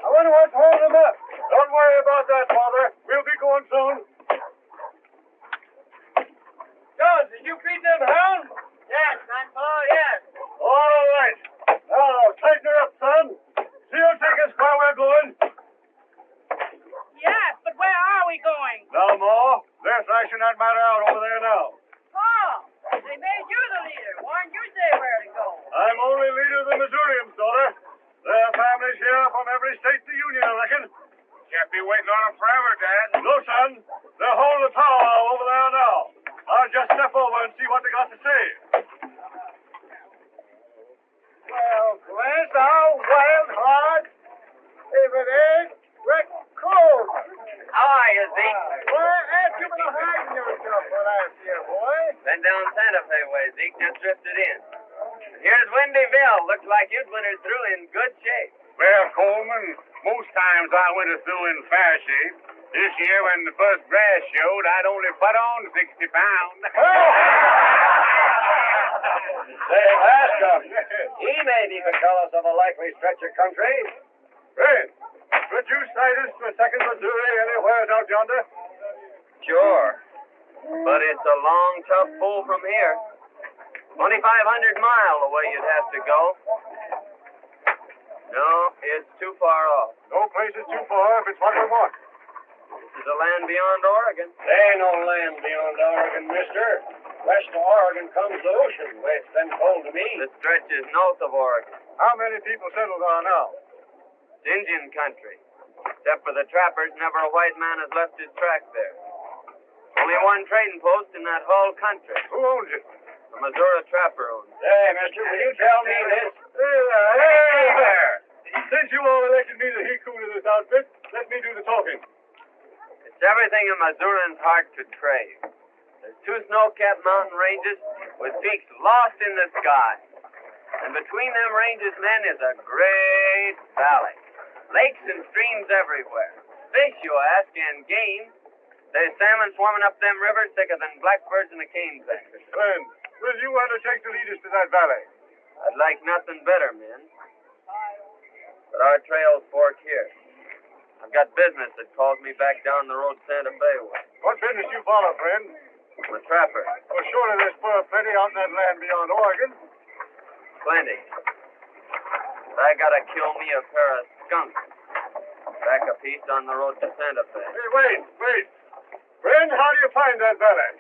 I wonder what's holding them up. Don't worry about that, Father. We'll be going soon. John, did you feed them hounds? Yes, Grandpa, yes. All right. Now, tighten her up, son. She'll take us where we're going. Yes, but where are we going? No more. They're thrashing that matter out over there now. Oh, they made you the leader. Why didn't you say where to go? I'm only leader of the Missourians, daughter. There are families here from every state in the Union, I reckon. Can't be waiting on them forever, Dad. No, son. They're holding the power over there now. I'll just step over and see what they got to say. Well, bless our wild heart. If it ain't Breck Coleman. How are you, Zeke? Why, ain't you been hiding yourself for last year, boy? Been down Santa Fe way, Zeke. Just drifted in. Here's Windyville. Looks like you'd wintered through in good shape. Well, Coleman, most times I went through in fair shape. This year, when the first grass showed, I'd only put on 60 pounds. Say, ask him. He maybe could tell us of a likely stretch of country. Red, could you sight us to a second Missouri anywhere out yonder? Sure. But it's a long, tough pull from here. 2,500 mile away you'd have to go. No, it's too far off. No place is too far if it's what we want. This is a land beyond Oregon. There ain't no land beyond Oregon, mister. West of Oregon comes the ocean, the way it's been told to me. The stretch is north of Oregon. How many people settled there now? It's Indian country. Except for the trappers, never a white man has left his track there. Only one trading post in that whole country. Who owns it? The Missouri trapper owns it. Hey, mister, will you tell me this? Hey there! Since you all elected me the he-coon of this outfit, let me do the talking. It's everything a Missourian's heart could crave. There's 2 snow-capped mountain ranges with peaks lost in the sky. And between them ranges, men, is a great valley. Lakes and streams everywhere. Fish, you ask, and game. There's salmon swarming up them rivers thicker than blackbirds in a canebank. Friend, will you undertake to lead us to that valley? I'd like nothing better, men. But our trails fork here. I've got business that calls me back down the road Santa Fe way. What business you follow, friend? I'm a trapper. Well, surely there's fur plenty out in that land beyond Oregon. Plenty. But I gotta kill me a pair of skunks. Back a piece on the road to Santa Fe. Hey, wait. Friend, how do you find that valley?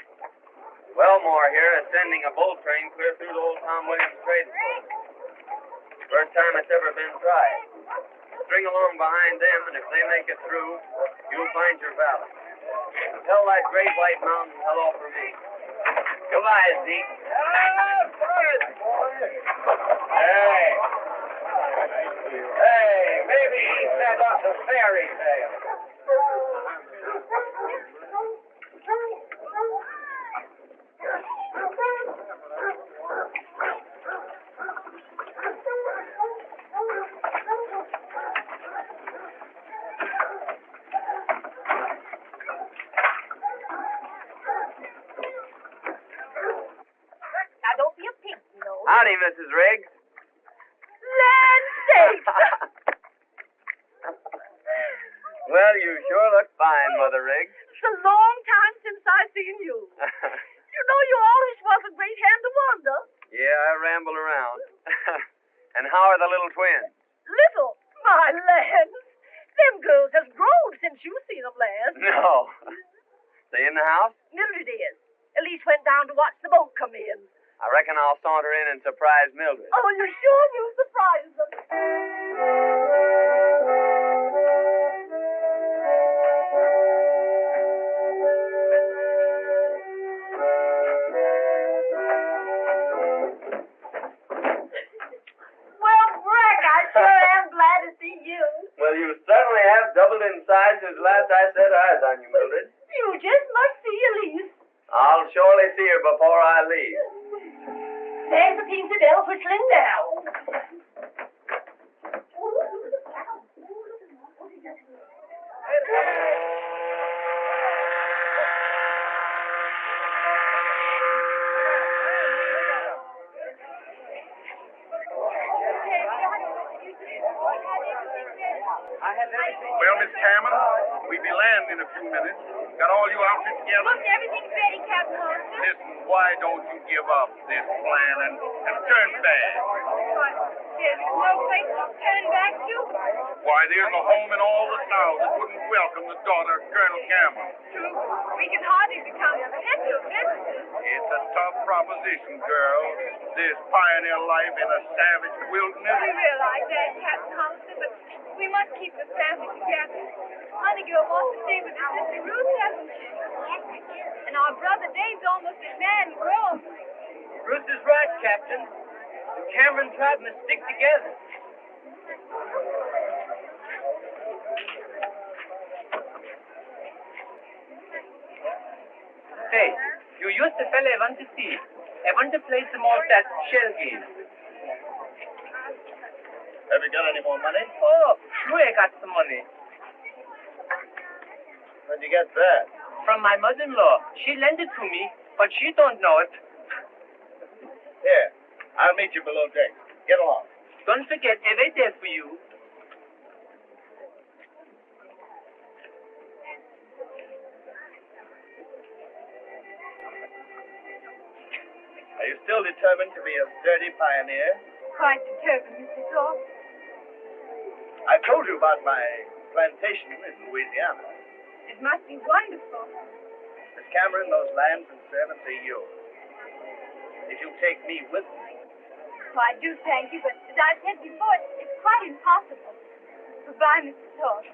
Wellmore here is sending a bull train clear through to old Tom Williams' trading post. First time it's ever been tried. String along behind them, and if they make it through, you'll find your valley. Tell that great white mountain hello for me. Goodbye, Zeke. Hey, maybe he sent us a fairy tale. Howdy, Mrs. Riggs. Land sakes! Well, you sure look fine, Mother Riggs. It's a long time since I've seen you. You know you always was a great hand to wander. Yeah, I ramble around. And how are the little twins? Little? My lands. Them girls has grown since you seen them last. No. They in the house? Mildred is. Elise went down to watch the boat come in. I reckon I'll saunter in and surprise Mildred. Oh, you sure will surprise them. Well, Breck, I sure am glad to see you. Well, you certainly have doubled in size since last I set eyes on you, Mildred. You just must see Elise. I'll surely see her before I leave. There's the Peensy bell whistling now. Miss Cameron. We be landing in a few minutes. Got all you outfits together? Look, everything's ready, Captain Holmes. Listen, why don't you give up this plan and turn back? But there's no place to turn back to. Why, there's a home in all the South that wouldn't welcome the daughter of Colonel Cameron. True. We can hardly become potential visitors. It's a tough proposition, girl. This pioneer life in a savage wilderness. We realize that, Captain Holmes, but we must keep the family together. Honey girl wants to stay with her sister Ruth, doesn't she? And our brother Dave's almost a man grown. Ruth is right, Captain. The Cameron tribe must stick together. Say, you used the fella I want to see. I want to play some more of that shell game. Have you got any more money? Oh, sure I got some money. Where'd you get that? From my mother-in-law. She lent it to me, but she don't know it. Here, I'll meet you below deck. Get along. Don't forget, I wait there for you. Are you still determined to be a sturdy pioneer? Quite determined, Mr. Thorpe. I told you about my plantation in Louisiana. It must be wonderful. Miss Cameron, those lands and servants are yours. If you take me with you. Well, I do thank you, but as I've said before, it's quite impossible. Goodbye, Mr. Thorpe.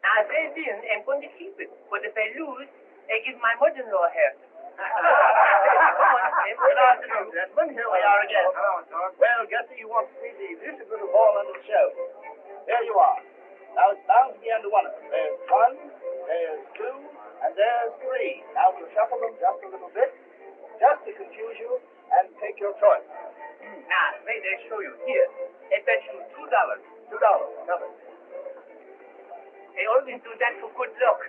Now, if I win, I'm going to keep it. But if I lose, I give my mother-in-law half. Come on, Good afternoon, gentlemen. Here we are again. Well, Gussie, you want to see the beautiful little ball under the shelf. There you are. Now it's bound to be under one of them. There's one, there's two, and there's three. Now we'll shuffle them just a little bit, just to confuse you, and take your choice. Now, wait, I show you. Here, I bet you $2. $2, covered. I always do that for good luck.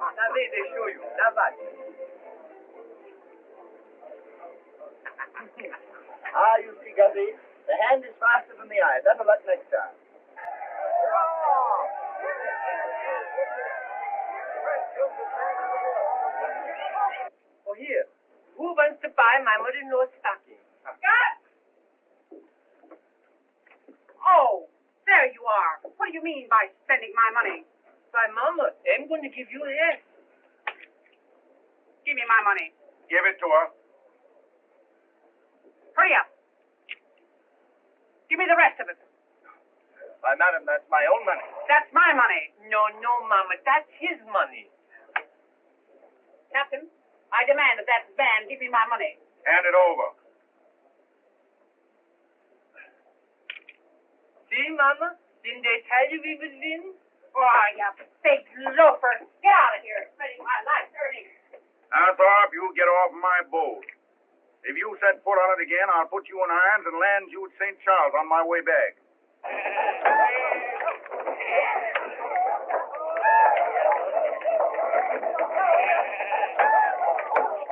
Now, wait, I show you. Now, what? You see, Gussie, the hand is faster than the eye. Better luck next time. Oh, here. Who wants to buy my mother-in-law's stocking? Oh, there you are. What do you mean by spending my money? Why, Mama, I'm going to give you half. Give me my money. Give it to her. Hurry up. Give me the rest of it. Why, madam, that's my own money. That's my money. No, Mama, that's his money. Captain, I demand that that man give me my money. Hand it over. See, Mama? Didn't they tell you we would win? Oh, you big loafer. Get out of here. Spending my life earning. Now, Thorpe, you get off my boat. If you set foot on it again, I'll put you in irons and land you at St. Charles on my way back.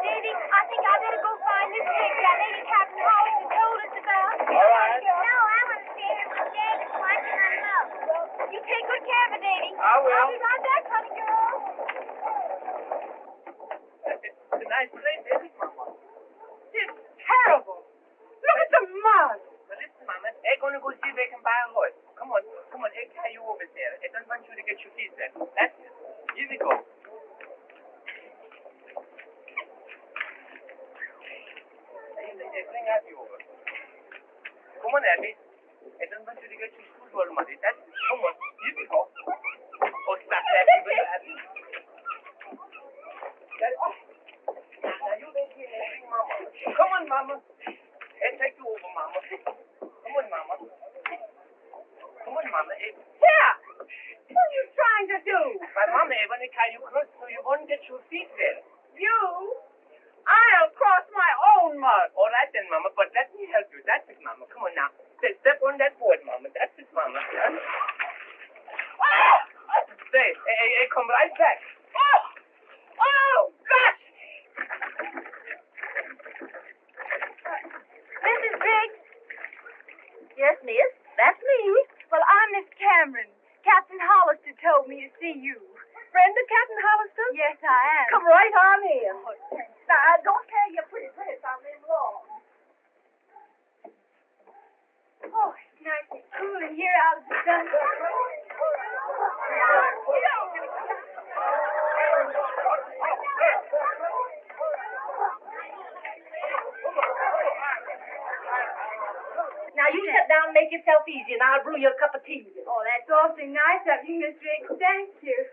Davy, I think I better go find this cake that Lady Captain Hollis has told us about. All right. No, I want to stay here with Dave and watch him unload. You take good care of it, Davy. I will. I'll be right back, honey girl. It's a nice place, isn't it, Mama? It's terrible. Look at the mud. Well, listen, Mama, I'm going to go see if I can buy a horse. Come on, I'll carry you over there. I don't want you to get your feet wet. That's it. Here we go. Bring Abby over. Come on, Abby. I don't want you to get your shoes all muddy. That's it. Come on, here we go. Oh, stop laughing, will you, Abby? Now you wait here and bring Mama. Come on, Mama. I'll take you over, Mama. Come on, Mama. Come on, Mama. Yeah. What are you trying to do? My Mama, I want to carry you across so you won't get your feet wet. You? I'll cross my own mud. All right then, Mama, but let me help you. That's it, Mama. Come on now. Step on that board, Mama. That's it, Mama. Say, I come right back. Oh, gosh. I am. Come right on in. Now, don't carry your pretty dress on them long. Oh, it's nice and cool in here out of the sun. Now, you sit down and make yourself easy, and I'll brew you a cup of tea. Oh, that's awfully nice of you, Miss Riggs. Thank you.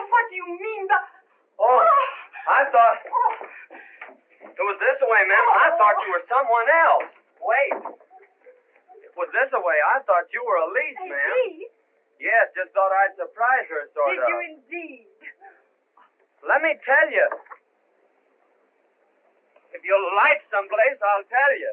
What do you mean by... Oh, I thought... It was this way, ma'am. I thought you were someone else. Wait. It was this way. I thought you were Elise, ma'am. Elise? Yes, just thought I'd surprise her, sort Did of. you indeed? Let me tell you. If you like someplace, I'll tell you.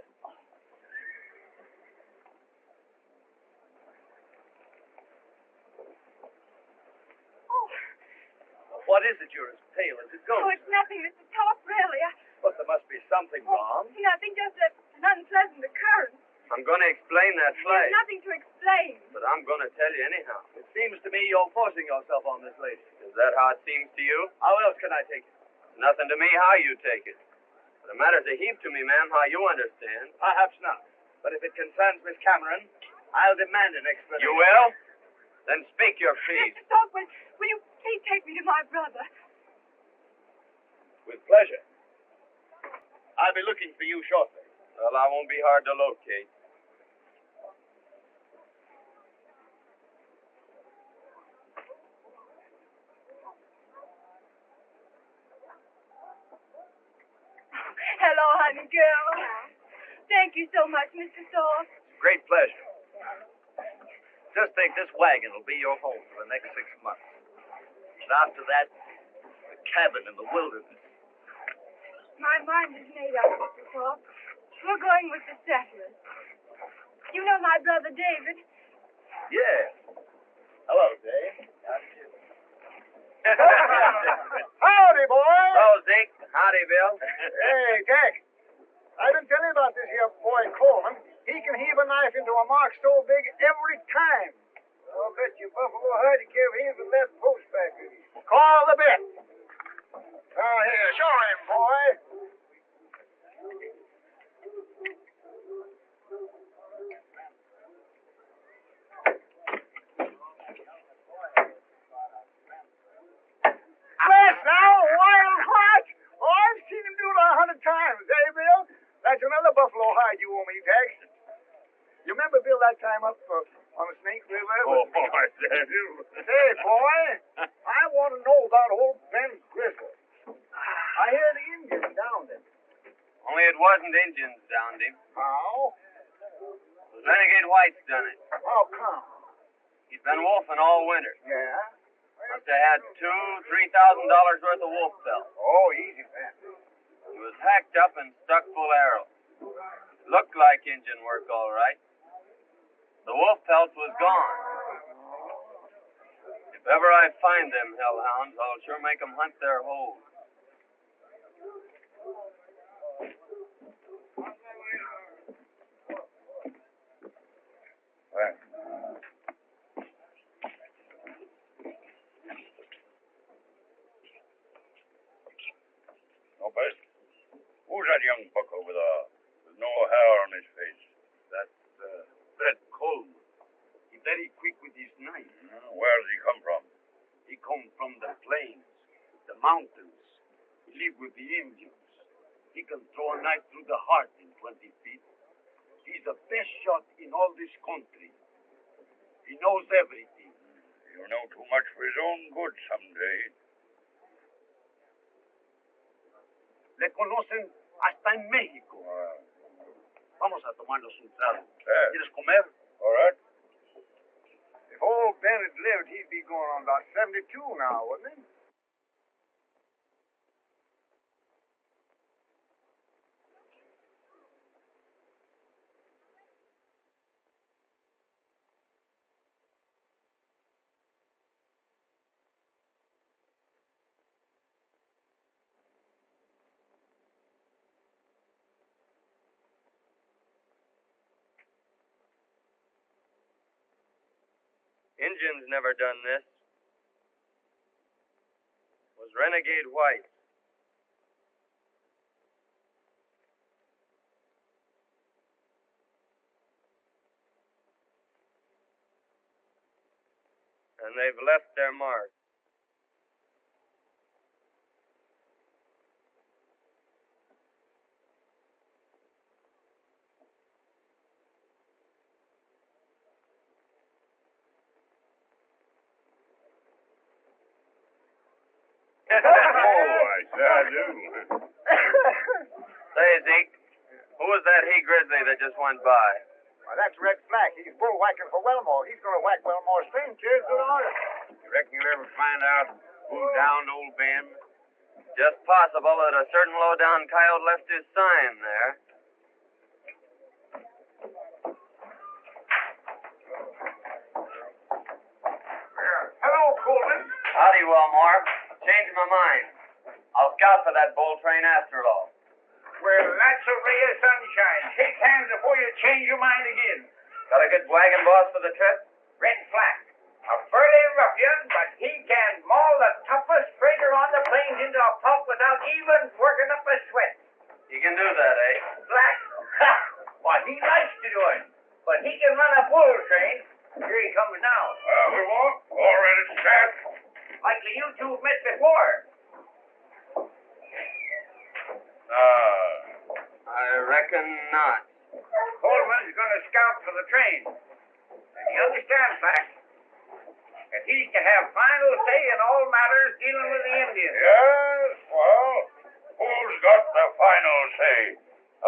What is it? You're as pale as a Oh, ghost. it's nothing, Mr. Top, really. But there must be something wrong. Nothing, just an unpleasant occurrence. I'm going to explain that There's play. nothing to explain. But I'm going to tell you anyhow. It seems to me you're forcing yourself on this lady. Is that how it seems to you? How else can I take it? It's nothing to me how you take it. But it matters a heap to me, ma'am, how you understand. Perhaps not. But if it concerns Miss Cameron, I'll demand an explanation. You will? Then speak your piece. Mr. Top, will you please take me to my brother? With pleasure. I'll be looking for you shortly. Well, I won't be hard to locate. Hello, honey girl. Thank you so much, Mr. Soft. Great pleasure. Just think this wagon will be your home for the next 6 months. And after that, the cabin in the wilderness. My mind is made up, Mr. Soft. We're going with the settlers. You know my brother David? Yeah. Hello, Dave. Howdy, boy. Hello, Zeke. Howdy, Bill. Hey, Jack. I've been telling you about this here boy Coleman. He can heave a knife into a mark so big every time. I'll bet you Buffalo Huddy give him from that post back. Call the bet. Now, here, show him, boy. Bless now, wild heart. Oh, I've seen him do it 100 times, eh, Bill? That's another buffalo hide you owe me, Jack. You remember, Bill, that time up on the Snake River? Oh, I do. Hey, boy, I want to know about old Ben Grizzle. I hear the Indians downed him. Only it wasn't Indians downed him. How? It was renegade whites done it. How come? He'd been wolfing all winter. Yeah? Must have had $2,000-$3,000 worth of wolf pelts. Oh, easy, Ben. He was hacked up and stuck full of arrows. Looked like Indian work, all right. The wolf pelt was gone. If ever I find them hellhounds, I'll sure make 'em hunt their holes. Well, no, but who's that young bucko with no hair on his face? That's Breck Coleman. He's very quick with his knife. Where does he come from? He come from the plains, the mountains. He live with the Indians. He can throw a knife through the heart in 20 feet. He's the best shot in all this country. He knows everything. He'll know too much for his own good someday. Le conocen hasta en México. Vamos a tomarnos un trago. ¿Quieres comer? All right. If old Ben had lived, he'd be going on about 72 now, wouldn't he? Injuns never done this. Was renegade white. And they've left their mark. Oh, I sure do. Say, Zeke, who was that he-grizzly that just went by? Well, that's Red Flag. He's bull whacking for Wellmore. He's going to whack Wellmore's train chairs to the order. You reckon you'll ever find out who downed old Ben? Just possible that a certain low-down coyote left his sign there. Hello, Coleman. Howdy, Wellmore. Changed my mind. I'll scout for that bull train after all. Well, that's a ray of sunshine. Shake hands before you change your mind again. Got a good wagon boss for the trip? Red Flag. A burly ruffian, but he can maul the toughest freighter on the plains into a pulp without even working up a sweat. You can do that, eh? Black? Ha! Well, he likes to do it. But he can run a bull train. Here he comes now. We won't. All ready to start. Likely you two have met before. I reckon not. Coleman's going to scout for the train. And he understands that. And he's to have final say in all matters dealing with the Indians. Yes, well, who's got the final say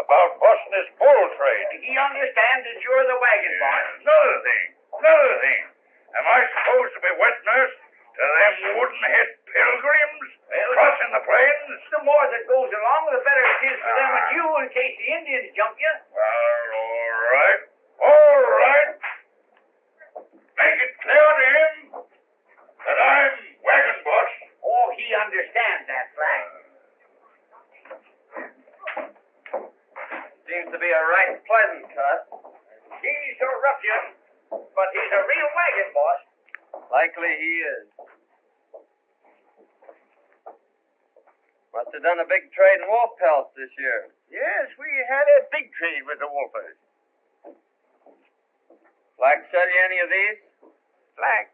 about busting this bull trade? He understands that you're the wagon boss. Another thing. Am I supposed to be wet nurse to them wooden-head pilgrims crossing the plains? The more that goes along, the better it is for them and you in case the Indians jump you. Well, all right. Make it clear to him that I'm wagon boss. Oh, he understands that, Flag. Seems to be a right pleasant cut. He's a ruffian, but he's a real wagon boss. Likely he is. Must have done a big trade in wolf pelts this year. Yes, we had a big trade with the wolfers. Black sell you any of these? Black?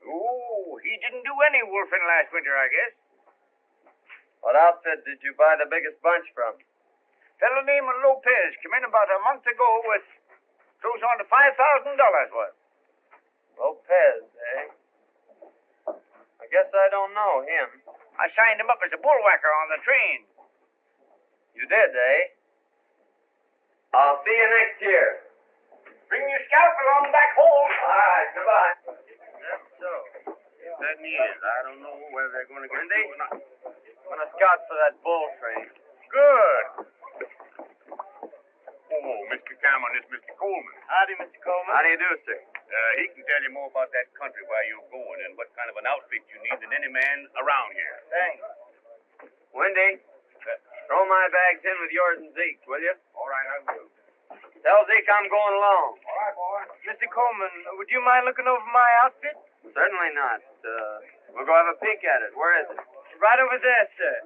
Oh, he didn't do any wolfing last winter, I guess. What outfit did you buy the biggest bunch from? Fellow named Lopez came in about a month ago with close on to $5,000 worth. Lopez, eh? I guess I don't know him. I signed him up as a bullwhacker on the train. You did, eh? I'll see you next year. Bring your scalp along back home. All right, goodbye. That's so. It certainly is. I don't know whether they're going to get Wendy? through or not. I'm going to scout for that bull train. Good. Oh, Mr. Cameron, it's Mr. Coleman. Howdy, Mr. Coleman. How do you do, sir? He can tell you more about that country where you're going and what kind of an outfit you need than any man around here. Thanks. Wendy, throw my bags in with yours and Zeke's, will you? All right, I will. Tell Zeke I'm going along. All right, boy. Mr. Coleman, would you mind looking over my outfit? Certainly not. We'll go have a peek at it. Where is it? Right over there, sir.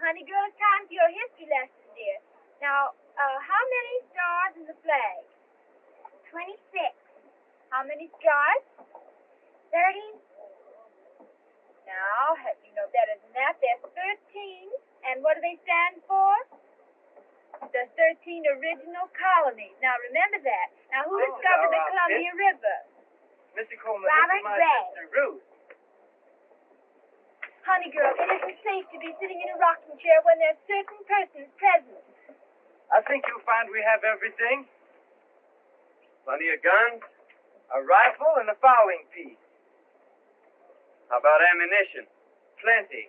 Honey girl, it's time for your history lesson, dear. Now, how many stars in the flag? 26. How many stripes? 30. Now, you know better than that. There's 13. And what do they stand for? The 13 original colonies. Now, remember that. Now, who discovered the Columbia River? Mr. Coleman, Robert this is my Gray. sister, Ruth. Honey girl, it isn't safe to be sitting in a rocking chair when there's certain persons present. I think you'll find we have everything. Plenty of guns? A rifle and a fowling piece. How about ammunition? Plenty.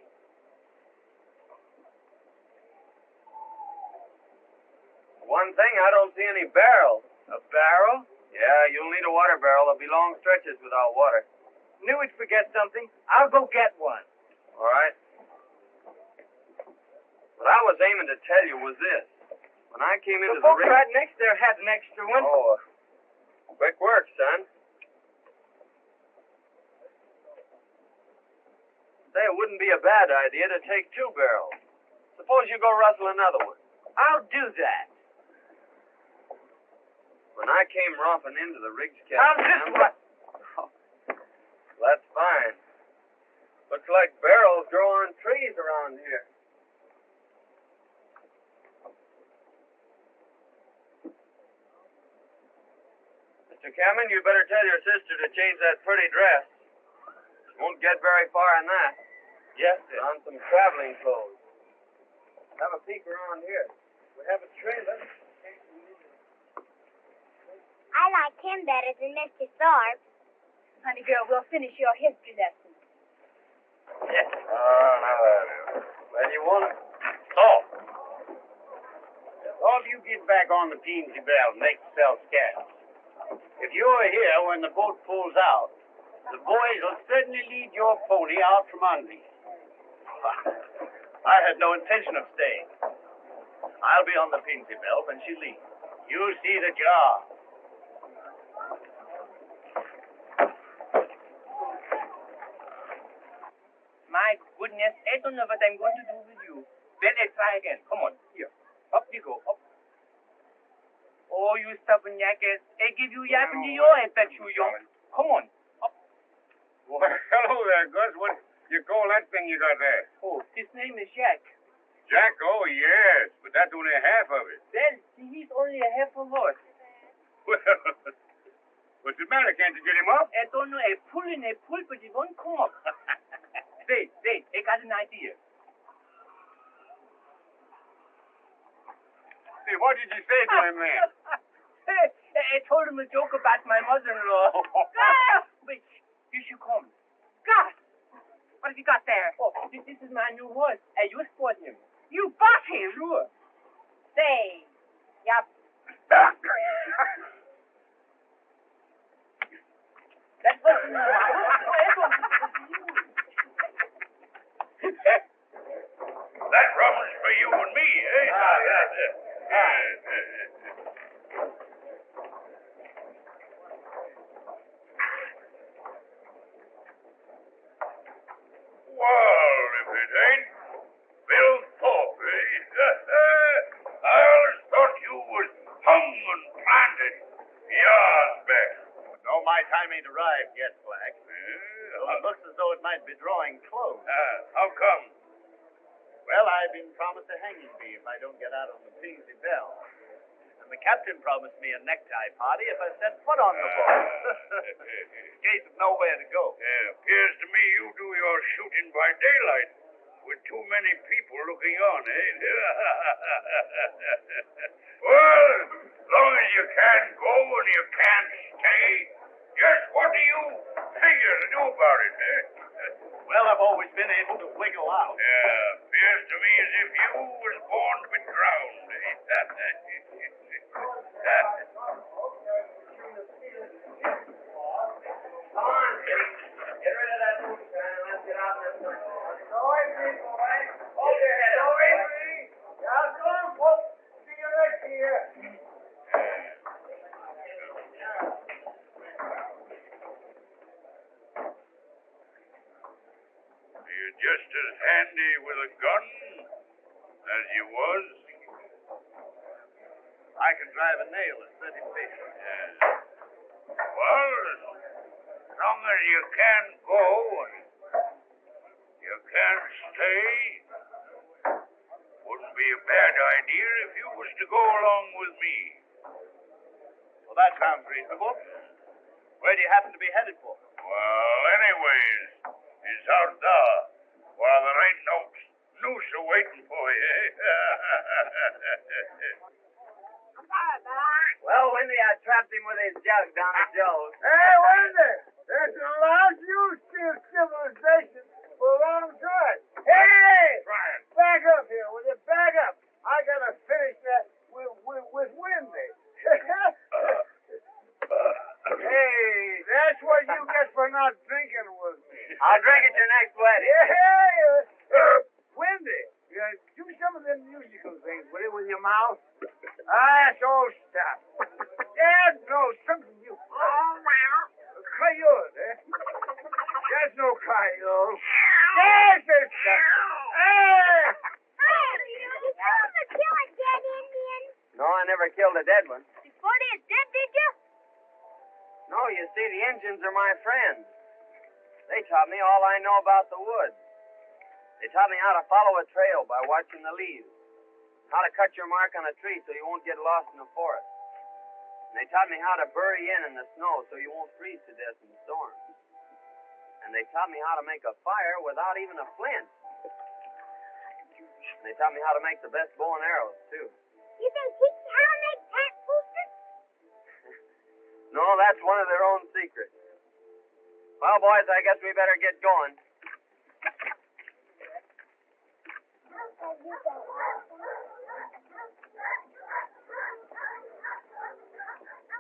One thing, I don't see any barrels. A barrel? Yeah, you'll need a water barrel. There'll be long stretches without water. Knew we'd forget something. I'll go get one. All right. What I was aiming to tell you was this. When I came into The the folks ring... right next there had an extra one. Oh, Quick work, son. Say, it wouldn't be a bad idea to take 2 barrels. Suppose you go rustle another one. I'll do that. When I came romping into the Riggs Now, cabin... this one. That's fine. Looks like barrels grow on trees around here. Mr. Cameron, you better tell your sister to change that pretty dress. Won't get very far in that. Yes, sir. On some traveling clothes. Have a peek around here. We have a trailer. I like him better than Mr. Thorpe. Honey girl, we'll finish your history lesson. Yes. Oh, now that is. Well, you want it? So, all of you get back on the Peensy Bell and make yourselves scarce. If you're here when the boat pulls out, the boys will certainly lead your pony out from under you. I had no intention of staying. I'll be on the Peensy Bell when she leaves. You see that you are. My goodness, I don't know what I'm going to do with you. Well, let's try again. Come on, here. Up you go, up. Oh, you stubborn jackass. I give you yap in the ear, I bet you young. Come on, up. Well, hello there, Gus. What you call that thing you got there? Oh, his name is Jack. Jack? Oh, yes, but that's only half of it. Well, he's only a half a horse. Well, what's the matter? Can't you get him up? I don't know, I pull and I pull, but he won't come up. Wait, I got an idea. Hey, what did you say to him then? I told him a joke about my mother-in-law. Wait, you should come. God! What have you got there? Oh, this is my new horse. I just bought him. You bought him? Sure. Say, yup. That wasn't my That rum's for you and me, eh? Well, if it ain't Bill Thorpe, eh? I always thought you was hung and planted years back. No, my time ain't arrived yet, Black. Though it looks as though it might be drawing close. How come? Well, I've been promised a hanging fee if I don't get out on the Peensy Bell. And the captain promised me a necktie party if I set foot on the boat. In case of nowhere to go. Appears to me you do your shooting by daylight with too many people looking on, eh? Well, as long as you can't go and you can't stay, just what do you figure to do about it, eh? Well, I've always been able to wiggle out. Appears to me as if you was born to be drowned, eh? Come on, Billy. Get rid of that moonshine and let's get out there. Hold your head up. See you next year. You're just as handy with a gun as you was. I can drive a nail at 30 feet. Well, as long as you can go and you can stay, wouldn't be a bad idea if you was to go along with me. Well, that sounds reasonable. Where do you happen to be headed for? Well, anyways, it's out there while there ain't no noose waiting for you, eh? Well, Wendy, I trapped him with his jug down at Joe's. Hey, Wendy, that's allowed you steal civilization for a long time. Hey! Brian. Back up here, will you? Back up. I gotta finish that with Wendy. Hey, that's what you get for not drinking with me. I'll drink at your next wedding. Yeah, Wendy, do some of them musical things, will you, with your mouth? That's all stuff. Dad knows something you Coyote. Yes, sister. Hey! You told him to kill a dead Indian. No, I never killed a dead one. Before they're dead, did you? No, you see, the Indians are my friends. They taught me all I know about the woods. They taught me how to follow a trail by watching the leaves, how to cut your mark on a tree so you won't get lost in the forest. And they taught me how to bury in the snow so you won't freeze to death in storms. And they taught me how to make a fire without even a flint. And they taught me how to make the best bow and arrows, too. You can teach me how to make cat boosters? No, that's one of their own secrets. Well, boys, I guess we better get going.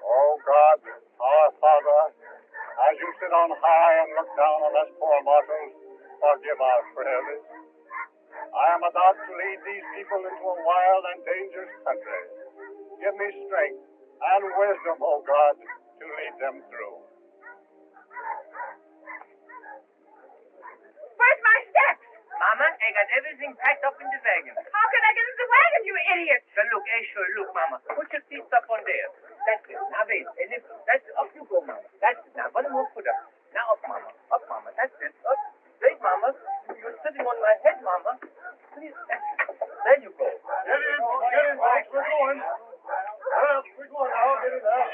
Oh God, our Father, as you sit on high and look down on us poor mortals, forgive our prayers. I am about to lead these people into a wild and dangerous country. Give me strength and wisdom, oh God, to lead them through. Where's my steps? Mama, I got everything packed up in the wagon. How can I get in the wagon, you idiot? So look, sure, look, Mama. Put your feet up on there. That's it. Now wait, a little. That's it. Up you go, Mama. That's it. Now one more foot up. Now up, Mama. Up, Mama. That's it. Up. Wait, Mama. You're sitting on my head, Mama. Please. There you go. Get in, folks, we're going. Well, we're going now, get in there.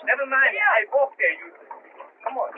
Never mind. I walk there, you. Come on.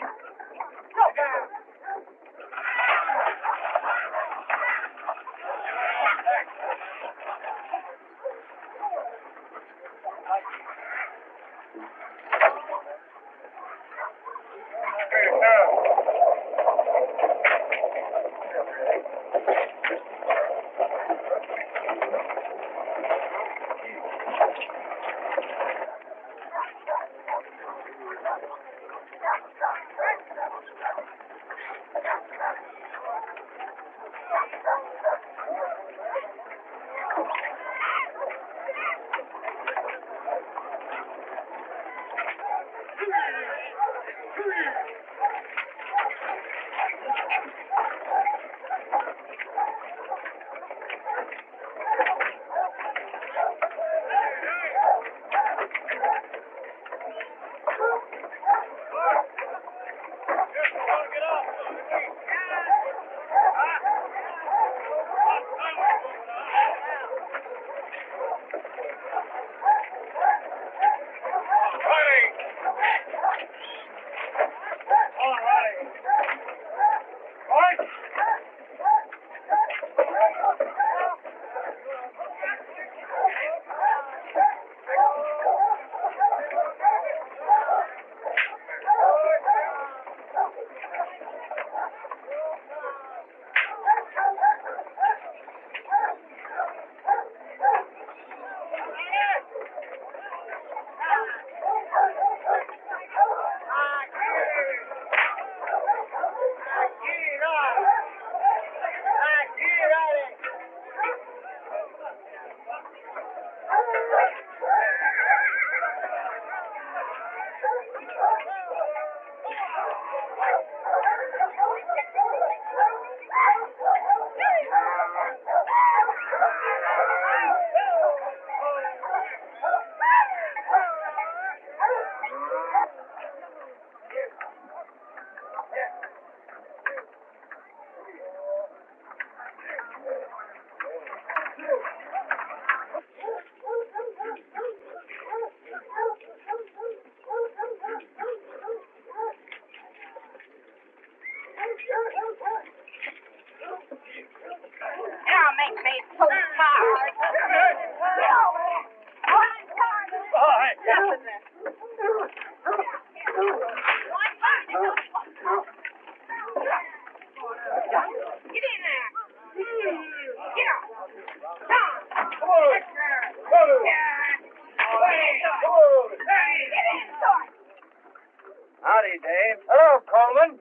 Coleman.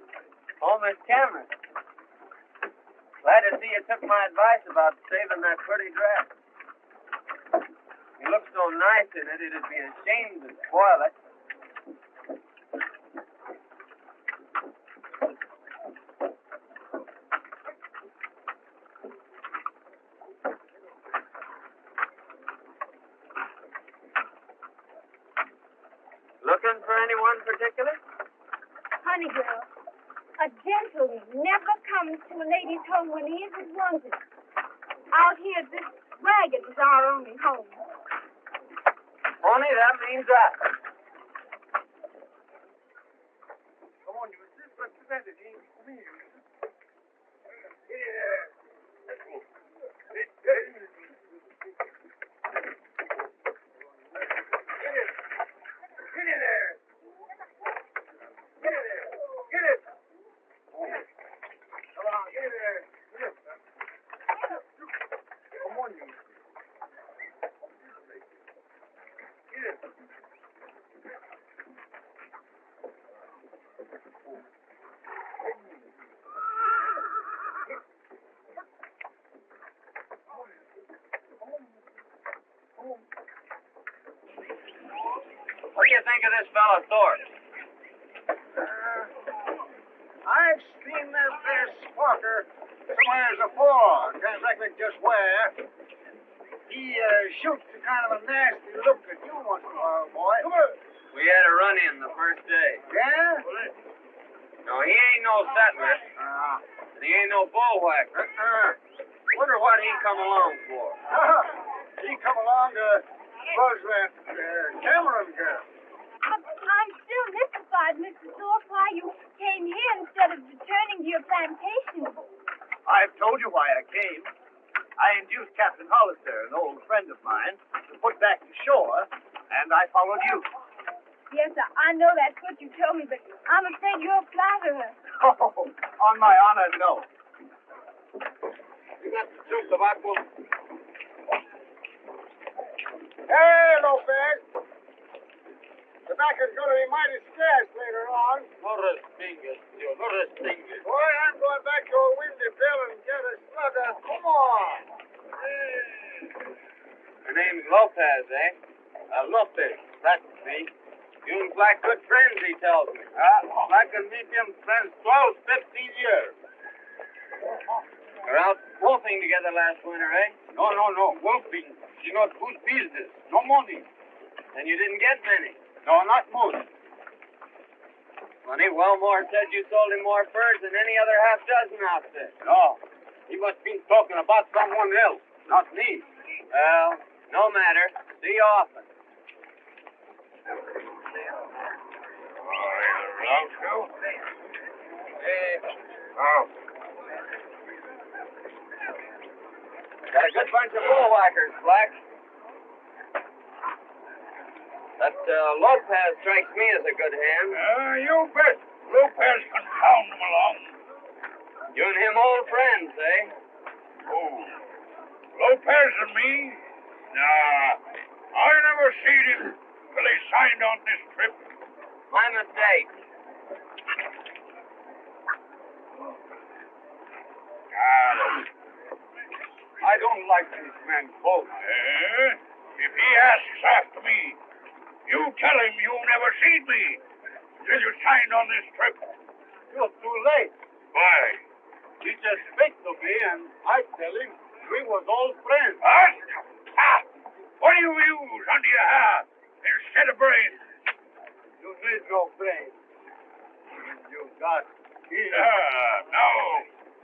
Oh, Miss Cameron. Glad to see you took my advice about saving that pretty dress. You look so nice in it, it'd be a shame to spoil it. Looking for anyone particular? Honey girl, a gentleman never comes to a lady's home when he isn't wanted. Out here, this wagon is our only home. Only that means that. Come on, you this representative. Come here. What do you think of this fellow Thorpe? I've seen that there sparker somewheres afore. Can't reckon just where. He shoots a kind of a nasty look at you once in a while, boy. Come on. We had a run-in the first day. Yeah? No, he ain't no settler, and he ain't no bullwhacker. Wonder what he come along for. He come along to buzz that Cameron girl. I'm still mystified, Mr. Thorpe, why you came here instead of returning to your plantation. I've told you why I came. I induced Captain Hollister, an old friend of mine, to put back to shore, and I followed you. Yes, I know that's what you told me, but I'm afraid you're a flatterer. Oh, on my honor, no. You got the soup tobacco? Hey, Lopez. Tobacco's going to be mighty scarce later on. No respingues, tío, no respingues. Boy, I'm going back to a windy bill and get a slugger. Come on. Your name's Lopez, eh? Lopez, that's me. You and Black good friends, he tells me. Black and me been friends 12, 15 years. You're out wolfing together last winter, eh? No. Wolfing. She not good business. No money. And you didn't get many. No, not most. Funny, Wellmore said you sold him more furs than any other half-dozen outfit. No. He must been talking about someone else, not me. Well, no matter. See you often. Got a good bunch of bullwhackers, Black. That Lopez strikes me as a good hand. You bet. Lopez can pound him along. You and him old friends, eh? Oh, Lopez and me? Nah, I never seen him till he signed on this trip. My mistake. I don't like this man both. If he asks after me, you tell him you never seen me till you signed on this trip. You're too late. Why? He just speak to me, and I tell him we was old friends. What? What do you use under your hair instead of brains? You need no brain. You got ears. No.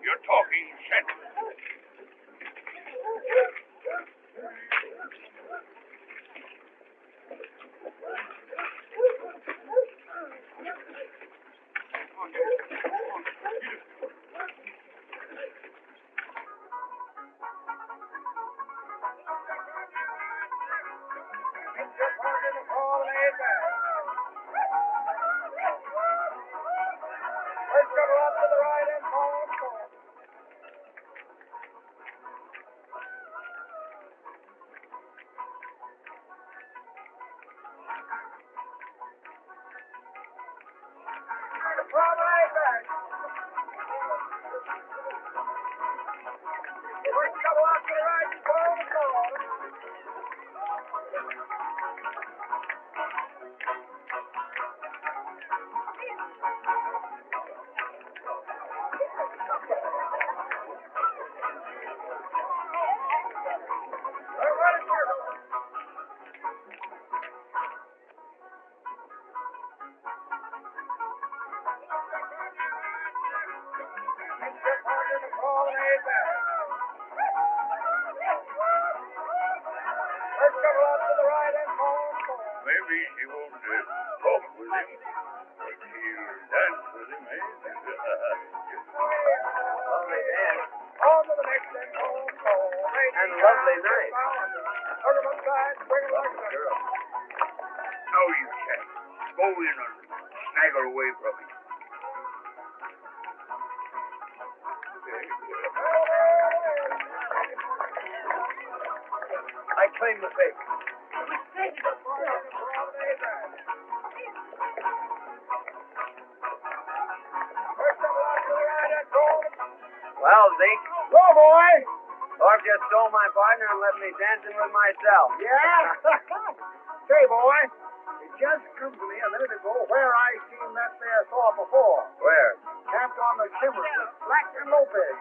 You're talking sense. First double out to the right and home. Maybe she won't talk with him, but she'll dance with him, eh? Lovely dance. On to the next and home. And lovely night. Hook him upside, bring him like that. No, you can't. Go in and snaggle away from him. I claim the favor. Well, Zeke, Go, boy. Thorpe just stole my partner and left me dancing with myself. Yeah? Say, boy, it just come to me a minute ago where I seen that there Thorpe before. Where? Camped on the shimmer with Black and Lopez.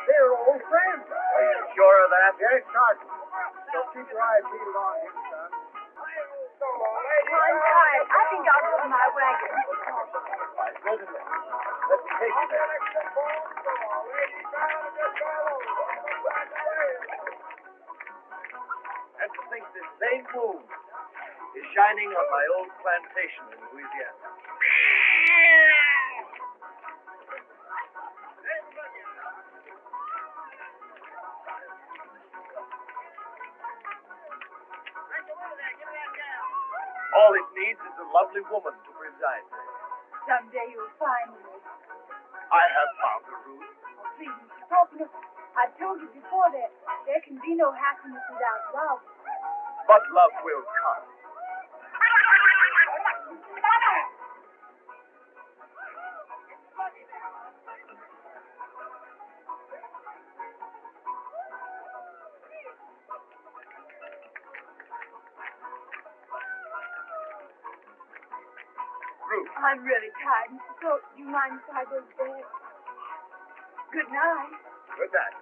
They're old friends. Are you sure of that? Yes, Sergeant. So keep your eyes peeled on him, son. I'm tired. I think I'll go to my wagon. Certainly. Let me take you there. And to think this same moon is shining on my old plantation in Louisiana. All it needs is a lovely woman to preside there. Someday you'll find me. I have found her, Ruth. Oh, please, Mr. Copeland, I've told you before that there can be no happiness without love. But love will come. Ruth, I'm really tired, Mr. Cope. Do you mind if I go to bed? Good night. good night.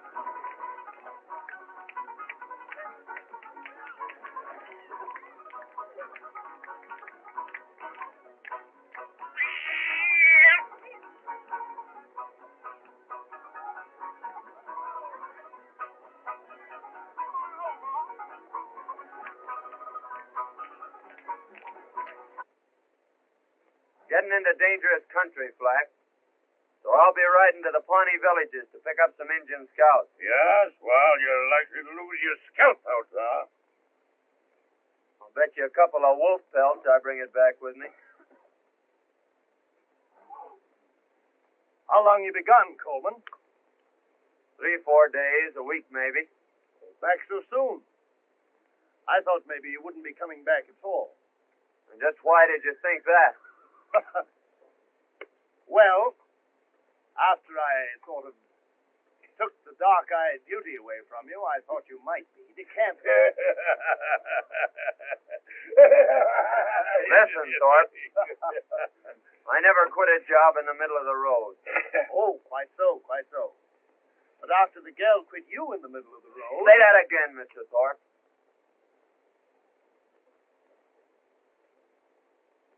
Getting into dangerous country, Flack. So I'll be riding to the Pawnee villages to pick up some Indian scouts. Yes, well, you're likely to lose your scalp out there. I'll bet you a couple of wolf pelts I bring it back with me. How long you begun, Coleman? 3-4 days, a week maybe. Back so soon. I thought maybe you wouldn't be coming back at all. And just why did you think that? Well, after I sort of took the dark-eyed beauty away from you, I thought you might be decamped. Listen, Thorpe. I never quit a job in the middle of the road. Oh, quite so, quite so. But after the girl quit you in the middle of the road... Say that again, Mr. Thorpe.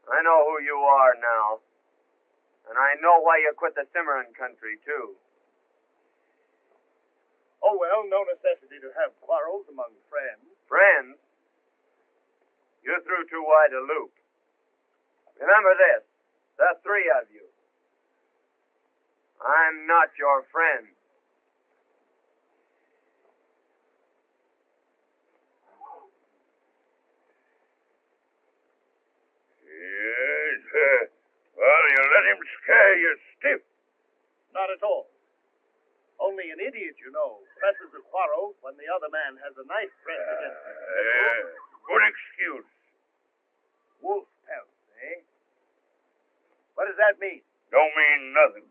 I know who you are now. And I know why you quit the Cimarron country, too. Oh, well, no necessity to have quarrels among friends. Friends? You threw too wide a loop. Remember this, the three of you. I'm not your friend. Yes, well, you let him scare you stiff. Not at all. Only an idiot, you know, presses a quarrel when the other man has a knife pressed against him. Good excuse. Wolf pelts, eh? What does that mean? Don't mean nothing.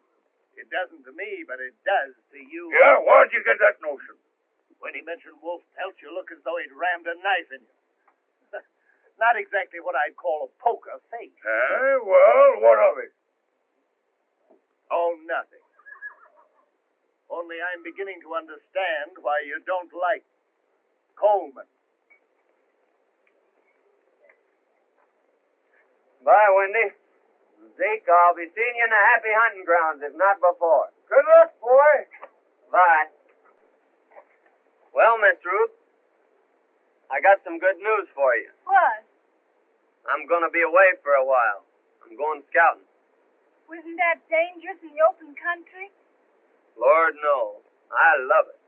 It doesn't to me, but it does to you. Yeah, where'd you get that notion? When he mentioned wolf pelts, you look as though he'd rammed a knife in you. Not exactly what I'd call a poker face. Well, what of it? Oh, nothing. Only I'm beginning to understand why you don't like Coleman. Bye, Wendy. Zeke, I'll be seeing you in the happy hunting grounds, if not before. Good luck, boy. Bye. Well, Miss Ruth, I got some good news for you. What? I'm going to be away for a while. I'm going scouting. Wasn't that dangerous in the open country? Lord, no. I love it.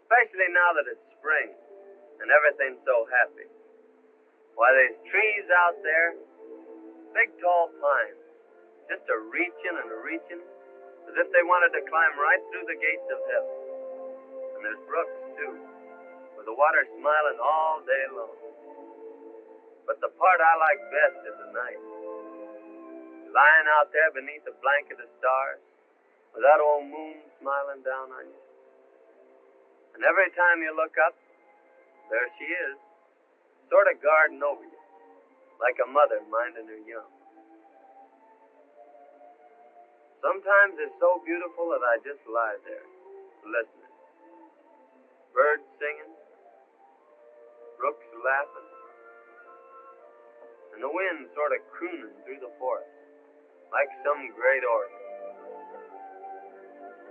Especially now that it's spring and everything's so happy. Why, there's trees out there, big tall pines, just a-reaching and a-reaching, as if they wanted to climb right through the gates of heaven. And there's brooks, too, with the water smiling all day long. But the part I like best is the night. Lying out there beneath a blanket of stars, with that old moon smiling down on you. And every time you look up, there she is, sort of guarding over you, like a mother minding her young. Sometimes it's so beautiful that I just lie there, listening. Birds singing, brooks laughing, and the wind sort of crooning through the forest, like some great organ.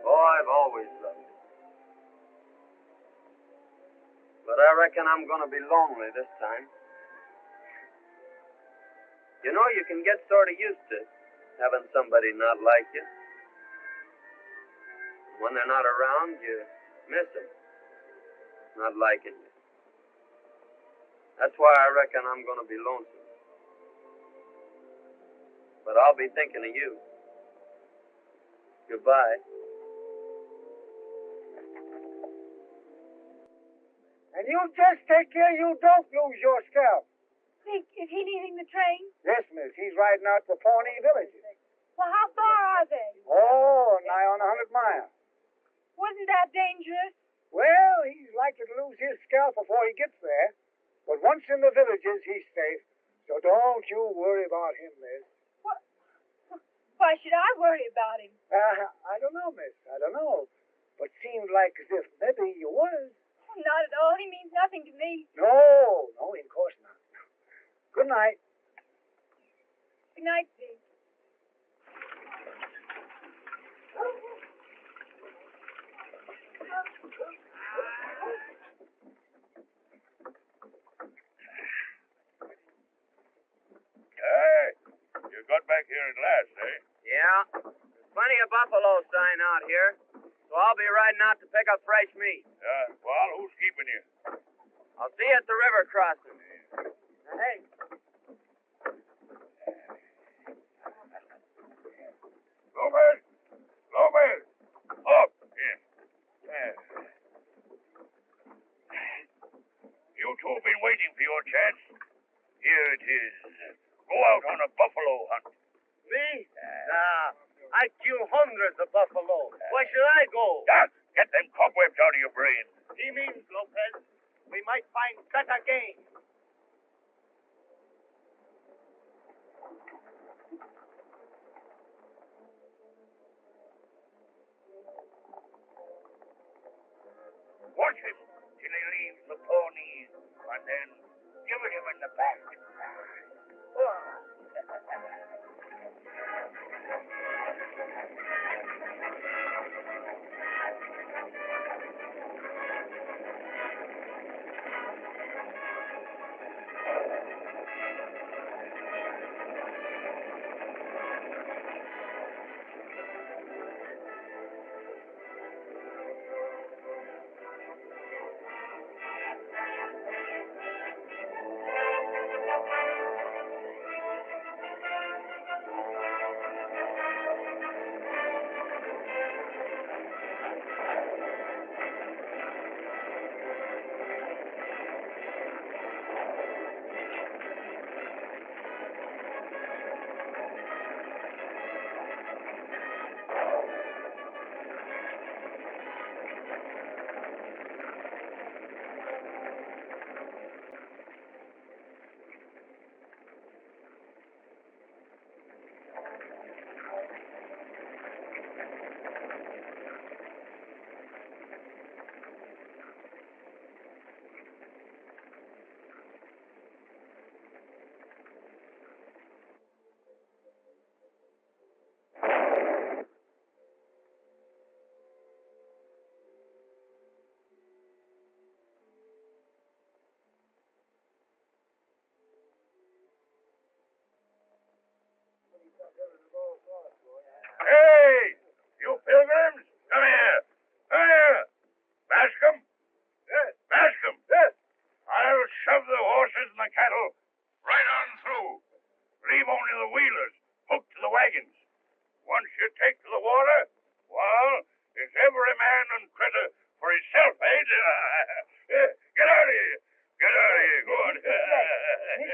Oh, I've always loved it. But I reckon I'm going to be lonely this time. You know, you can get sort of used to having somebody not like you. When they're not around, you miss them, not liking you. That's why I reckon I'm going to be lonesome. But I'll be thinking of you. Goodbye. And you just take care you don't lose your scalp. Think, is he leaving the train? Yes, miss. He's riding out to Pawnee villages. Well, how far are they? Oh, nigh on 100 miles. Wasn't that dangerous? Well, he's likely to lose his scalp before he gets there. But once in the villages, he's safe. So don't you worry about him, miss. What? Why should I worry about him? I don't know, miss. I don't know. But seemed like as if maybe you was. Oh, not at all. He means nothing to me. No, of course not. Good night. Good night, Pete. Hey, you got back here at last, eh? Yeah, there's plenty of buffalo sign out here, so I'll be riding out to pick up fresh meat. Well, who's keeping you? I'll see you at the river crossing. Hey. Loman! Up! Yeah. You two have been waiting for your chance. Here it is. Go out on a buffalo hunt. Me? I kill hundreds of buffalo. Why should I go? Doc, get them cobwebs out of your brain. He means, Lopez, we might find better game. Watch him till he leaves the ponies, and then give it him in the back. horses and the cattle right on through. Leave only the wheelers hooked to the wagons. Once you take to the water, well, it's every man and critter for himself, eh? Get out of here. Get out of here. Go on.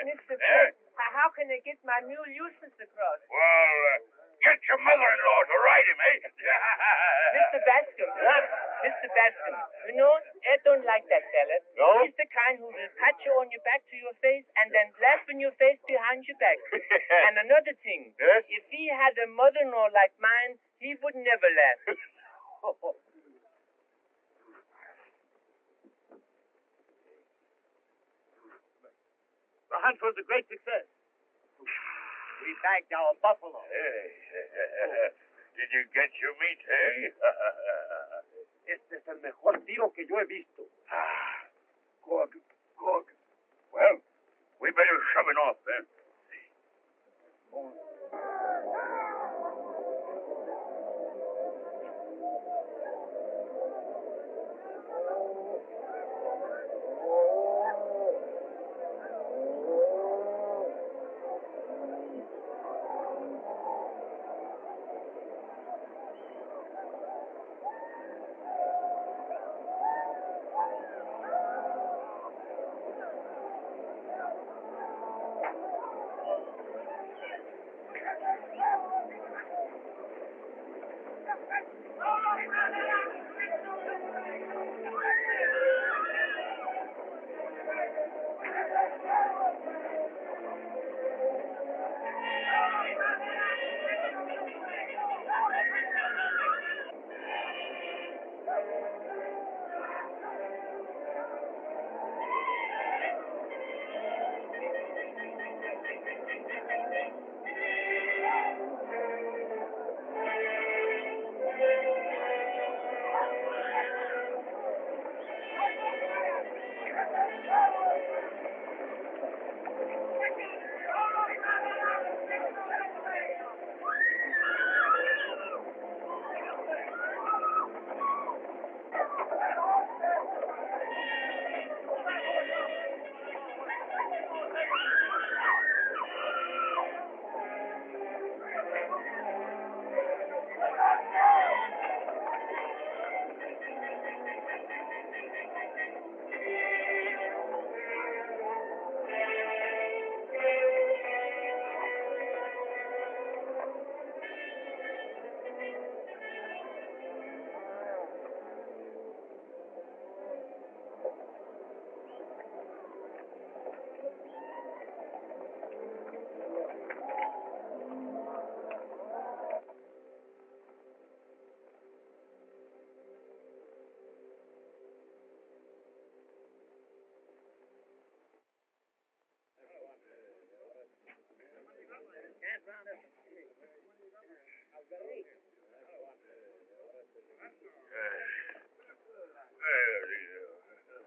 Mr. Breck, how can I get my mule Eustace across? Well, get your mother-in-law to ride him, eh? Mr. Bascom. Mr. Bascom, you know, I don't like that fella. No? He's the kind who will pat you on your back to your face and then laugh in your face behind your back. And another thing, Yes? if he had a mother-in-law like mine, he would never laugh. The hunt was a great success. We bagged our buffalo. Did you get your meat, eh? Este es el mejor tiro que yo he visto. Good, good. Well, we better shove it off then.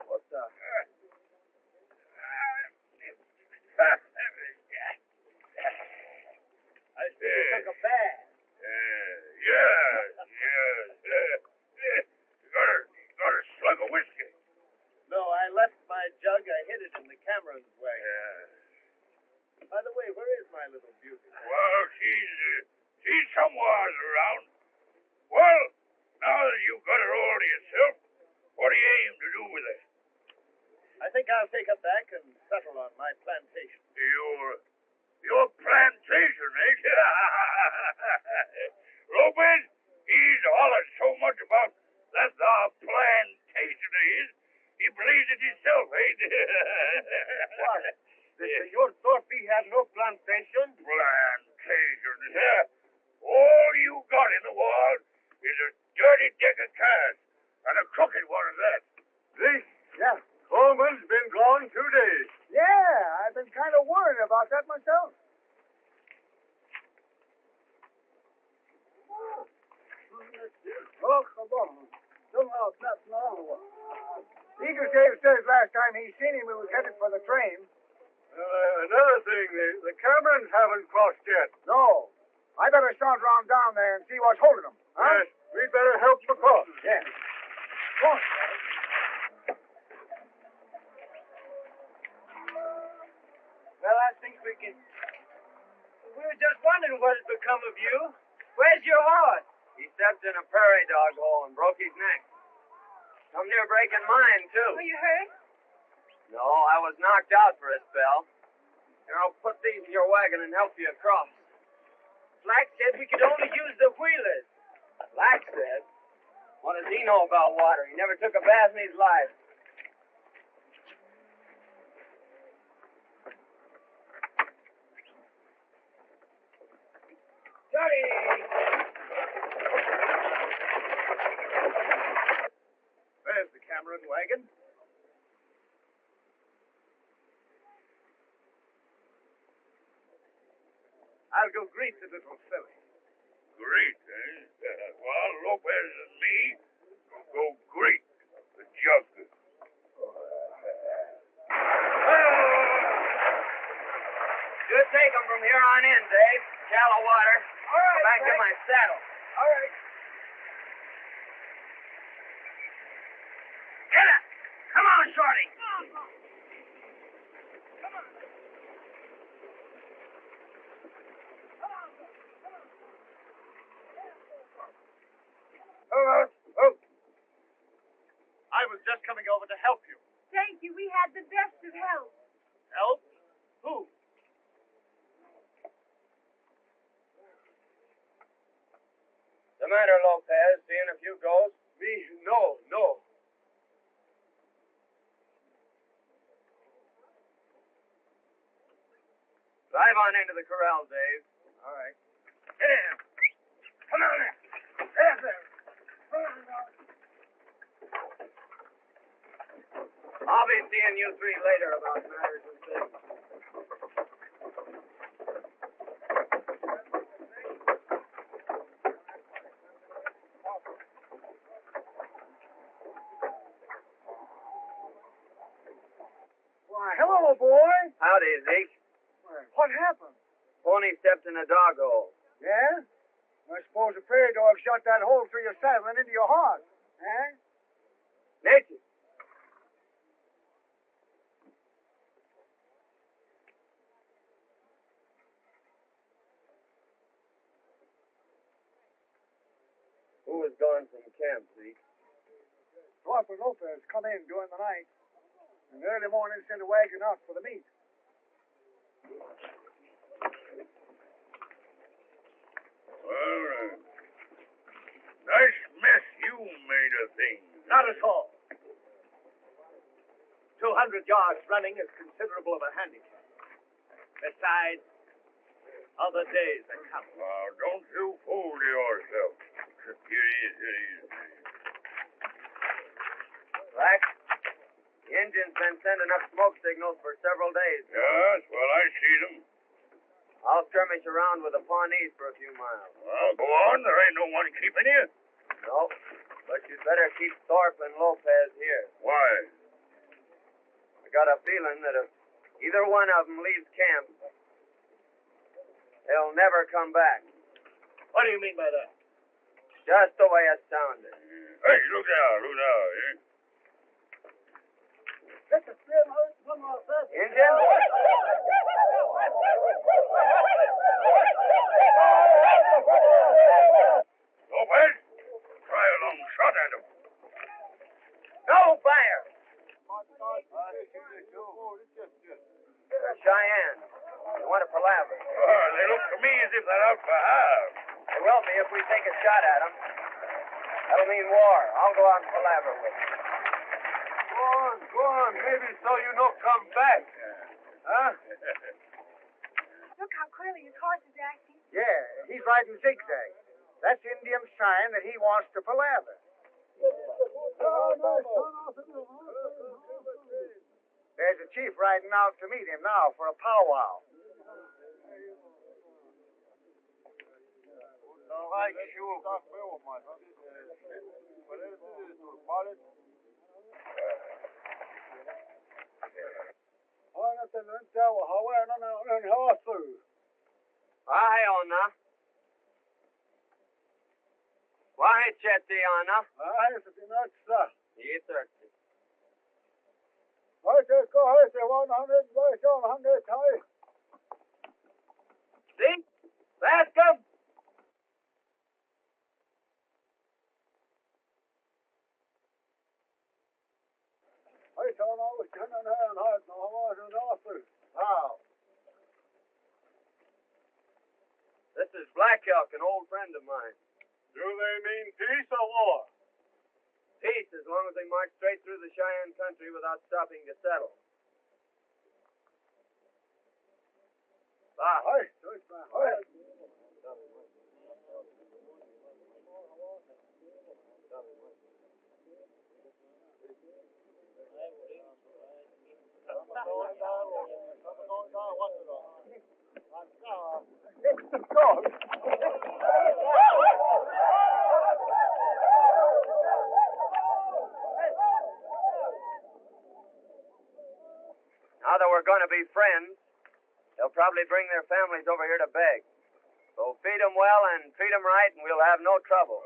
What's up? I see you took a bath. Yes. Got a slug of whiskey. No, I left my jug. I hid it in the Cameron's wagon. By the way, where is my little beauty? Well, she's somewhere around. Well, now that you've got her all to yourself, what do you aim to do with her? I think I'll take her back and settle on my plantation. Your plantation, eh? Lopez, he's hollered so much about that's our plantation of his, he believes it himself, eh? What? The Senor Thorpe has no plantation? Plantation, yeah. All you got in the world is a dirty deck of cards, and a crooked one at that. This? Yeah. Coleman's been gone 2 days. Yeah, I've been kind of worried about that myself. Oh, come on. Eagle Dave says last time he seen him, he was headed for the train. Another thing, the Camerons haven't crossed yet. No. I better saunter on down there and see what's holding them. Huh? Yes, we'd better help them across. Yes. Go on. think we can... We were just wondering what had become of you. Where's your horse? He stepped in a prairie dog hole and broke his neck. Come near breaking mine, too. Were you hurt? No, I was knocked out for a spell. Here, I'll put these in your wagon and help you across. Flack said we could only use the wheelers. Black said? What does he know about water? He never took a bath in his life. Tully! Where's the Cameron wagon? I'll go greet the little filly. Great, eh? Well, Lopez and me will go great the jug. Just take him from here on in, Dave. Shallow water. All right, Back to Frank. my saddle. All right. Get it! Come on, Shorty! I was just coming over to help you. Thank you. We had the best of help. Help? Who? The matter, Lopez? Seeing a few ghosts? Me? No. Drive on into the corral, Dave. All right. Get in. Come on there. Get up there. I'll be seeing you three later about matters and things. Why, hello, boy. Howdy, Zeke. What happened? Pony stepped in a dog hole. Yeah? I suppose the prairie dog shot that hole through your saddle and into your heart. Eh? Nature. Who was gone from camp, Zeke? Corporal Lopez come in during the night. And early morning sent a wagon out for the meat. Well, nice mess you made of things. Not at all. 200 yards running is considerable of a handicap. Besides, other days are coming. Now, don't you fool yourself. Here he is. Black, the engine's been sending up smoke signals for several days. Yes, well, I see them. I'll skirmish around with the Pawnees for a few miles. Well, go on. There ain't no one keeping you. No, but you'd better keep Thorpe and Lopez here. Why? I got a feeling that if either one of them leaves camp, they'll never come back. What do you mean by that? Just the way it sounded. Hey, look out, eh? Indian? Lopez, try a long shot at him. No fire! They're Cheyenne. They want to palaver. Oh, they look to me as if they're out for half. They will be if we take a shot at them. That'll mean war. I'll go out and palaver with them. Go on. Maybe so you don't come back. Huh? Look how clearly his horse is acting. Yeah, he's riding zigzag. That's Indian's sign that he wants to palaver. There's a chief riding out to meet him now for a powwow. Aye, Ona. Why, Chetty, Ona? Yes, sir. See? Bascom! I thought I was turning her and hard, no, I wasn't awful. How? This is Black Elk, an old friend of mine. Do they mean peace or war? Peace, as long as they march straight through the Cheyenne country without stopping to settle. Ah. Hi, hi. Now that we're going to be friends, they'll probably bring their families over here to beg. So feed them well and treat them right, and we'll have no trouble.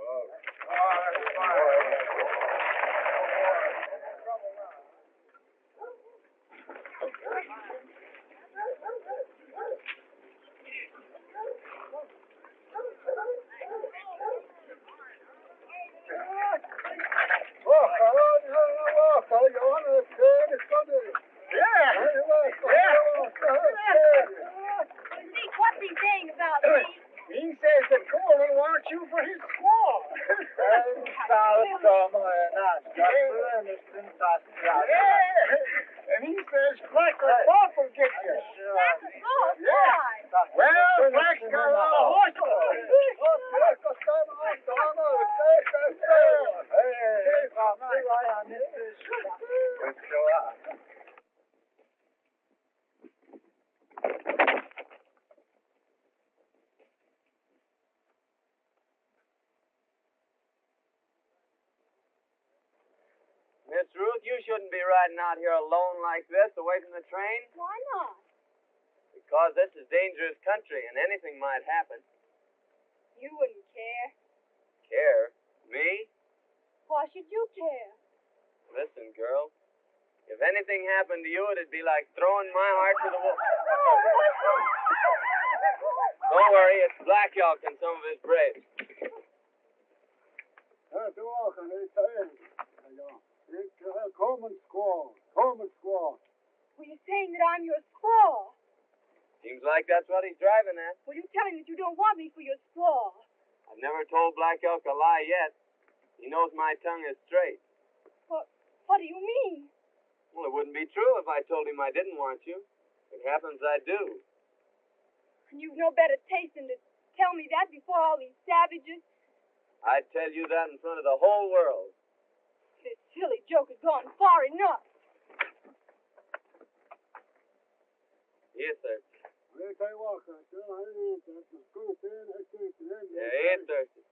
What's he saying about me? He says that Coleman wants you for his squaw. And he says Black Bob will get you. Black Bob? Yeah. Why? Well, Black's got a lot of horse. Miss Ruth, you shouldn't be riding out here alone like this, away from the train. Why not? Because this is dangerous country, and anything might happen. You wouldn't care. Care? Me? Why should you care? Listen, girl. If anything happened to you, it'd be like throwing my heart to the wolf. Don't worry, it's Black Elk and some of his braves. Coleman squaw. Were you saying that I'm your squaw? Seems like that's what he's driving at. Well, you tell him that you don't want me for your squaw. I've never told Black Elk a lie yet. He knows my tongue is straight. What do you mean? Well, it wouldn't be true if I told him I didn't want you. It happens I do. And you've no better taste than to tell me that before all these savages. I'd tell you that in front of the whole world. This silly joke has gone far enough. Yes, sir. There Yeah, he ain't thirsty.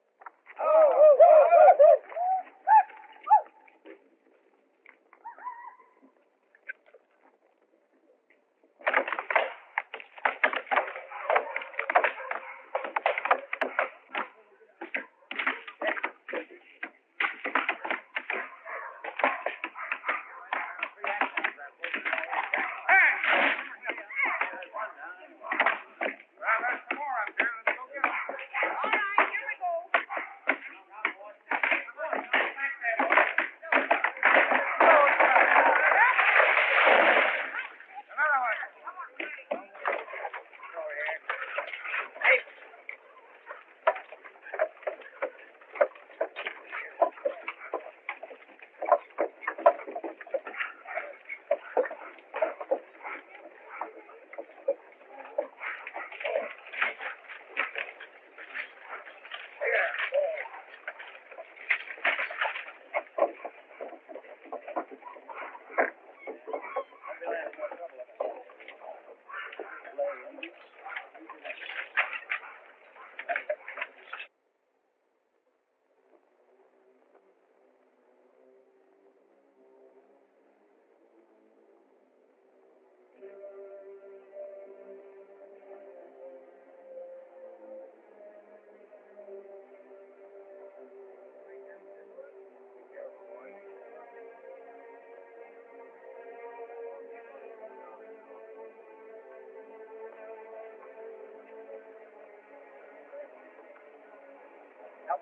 All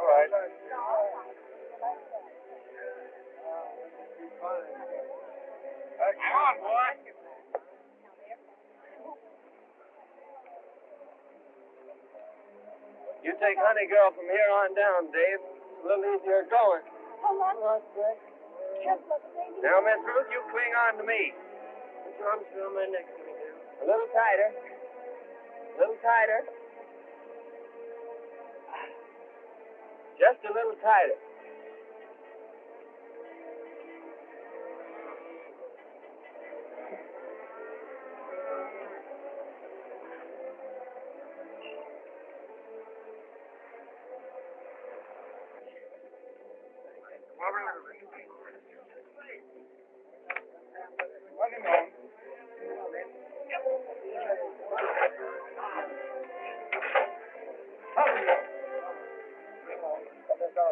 right. Come on, boy. You take Honey Girl from here on down, Dave. It's a little easier going. Hold on. Now, Miss Ruth, you cling on to me. Put your arms around my neck, Honey Girl. A little tighter. A little tighter. Just a little tighter.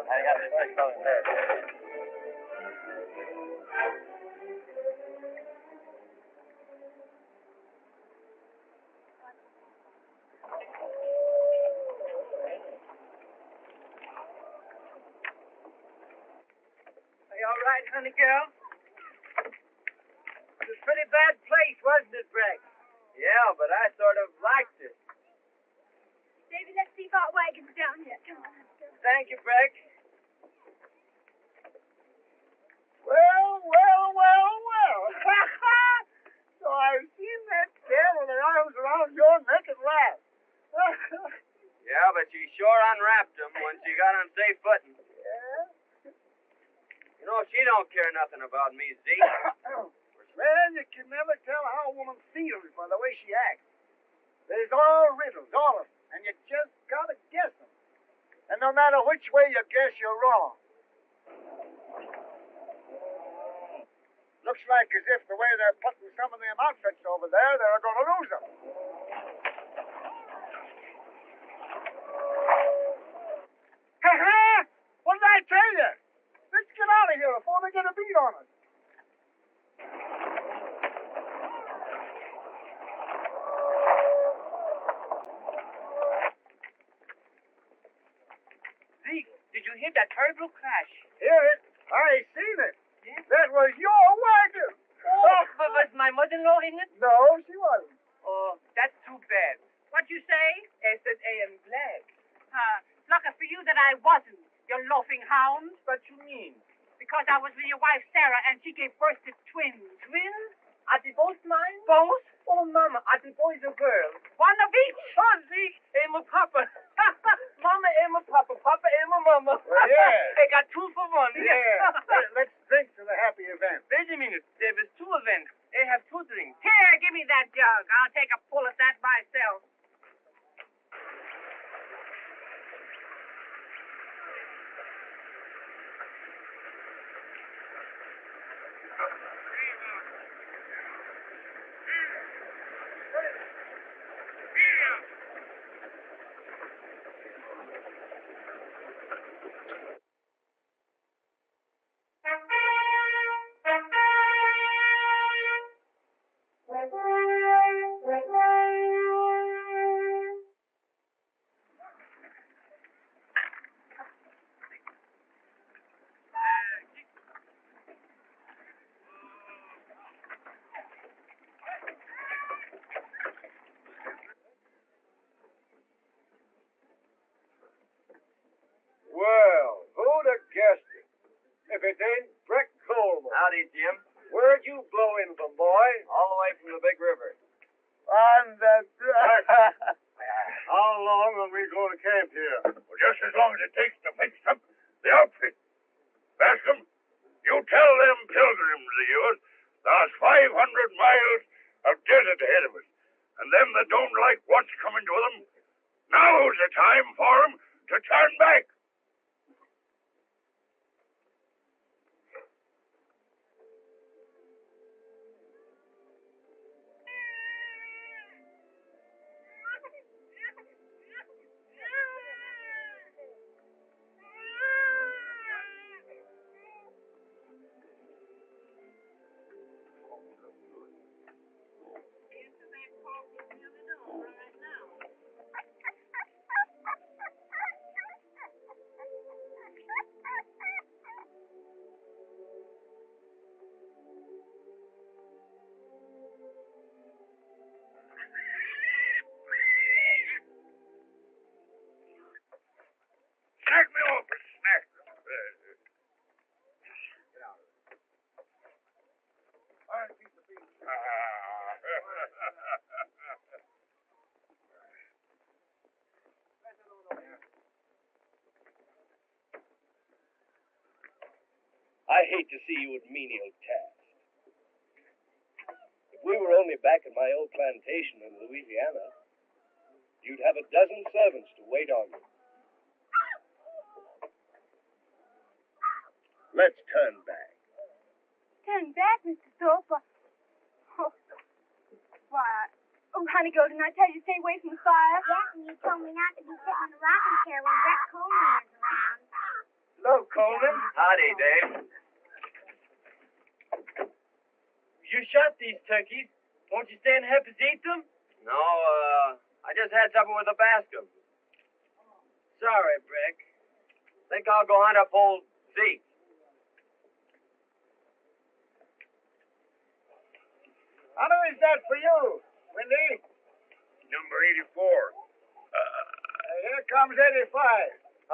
I got this next fellow there. Are you all right, honey girl? It was a pretty bad place, wasn't it, Breck? Yeah, but I sort of liked it. Davy, let's see if our wagon's down here. Come on. Thank you, Breck. Well. So I've seen that gal with her arms around your neck and laugh. Yeah, but she sure unwrapped him when she got on safe footing. Yeah? You know, she don't care nothing about me, Zeke. Man, you can never tell how a woman feels by the way she acts. There's all riddles, all of them, and you just gotta guess them. And no matter which way you guess, you're wrong. Looks like as if the way they're putting some of them outfits over there, they're going to lose them. Ha-ha! What did I tell you? Let's get out of here before they get a beat on us. Zeke, did you hear that terrible crash? Hear it? I seen it. Yeah? That was your wagon. Oh, but was my mother-in-law in it? No, she wasn't. Oh, that's too bad. What you say? I said I am glad. Lucky for you that I wasn't, you loafing hound. What you mean? Because I was with your wife, Sarah, and she gave birth to twins. Twins? Are they both mine? Both? Oh, Mama, are they boys or girls? One of each. Oh, Zeke, and my papa. Mama and my papa, papa and my mama. Well, yeah. I got 2 for 1. Yeah. Let's drink to the happy event. Wait a minute. There was 2 events. I have 2 drinks. Here, give me that jug. I'll take a pull at that myself. Well, who'd have guessed it? If it ain't Breck Coleman. Howdy, Jim. Where'd you blow in from, boy? All the way from the big river. On the... How long will we go to camp here? Well, just as long as it takes to fix up the outfit. Bascom, you tell them pilgrims of yours there's 500 miles of desert ahead of us, and them that don't like what's coming to them, now's the time for them to turn back. I hate to see you at menial tasks. If we were only back in my old plantation in Louisiana, you'd have a dozen servants to wait on you. Let's turn back. Turn back, Mr. Thorpe. Honey, Gold, didn't I tell you to stay away from the fire? Yes, and you told me not to be sitting in the rocking chair when Breck Coleman is around. Hello, Coleman. Howdy, Dave. You shot these turkeys. Won't you stay and help us eat them? No, I just had supper with a Bascom. Sorry, Breck. Think I'll go hunt up old Zeke. How is that for you, Windy? Number 84. Here comes 85.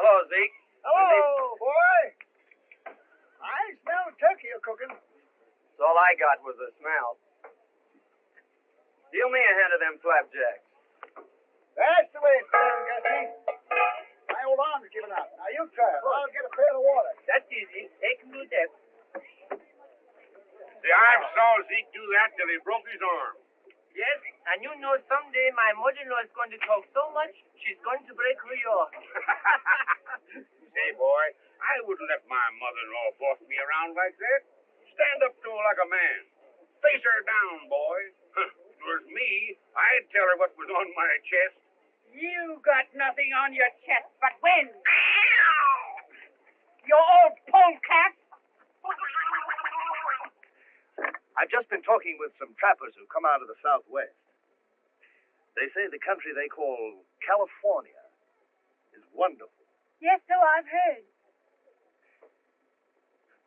Hello, Zeke. Hello, boy. I smell turkey you're cooking. That's all I got was the smell. Deal me a hand of them flapjacks. That's the way it's done, Gussie. My old arm's giving out. Now you try it. I'll get a pail of water. That's easy. Take him to death. See, I saw Zeke do that till he broke his arm. Yes, and you know someday my mother-in-law is going to talk so much, she's going to break her yaw. Say, boy, I wouldn't let my mother-in-law boss me around like that. Stand up to her like a man. Face her down, boy. If it was me, I'd tell her what was on my chest. You got nothing on your chest but wind. You old polecat. I've just been talking with some trappers who come out of the Southwest. They say the country they call California is wonderful. Yes, so I've heard.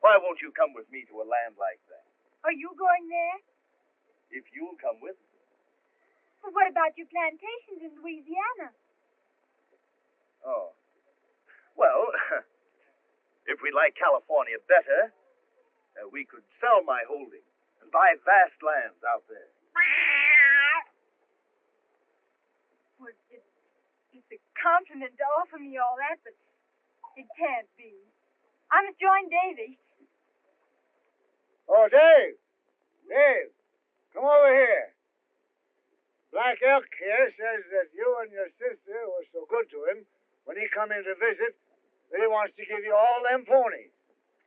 Why won't you come with me to a land like that? Are you going there? If you'll come with me. Well, what about your plantations in Louisiana? Oh. Well, if we like California better, we could sell my holdings and buy vast lands out there. Well, it's a compliment to offer me all that, but it can't be. I must join Davy. Oh, Dave. Dave, come over here. Black Elk here says that you and your sister were so good to him when he come in to visit that he wants to give you all them ponies.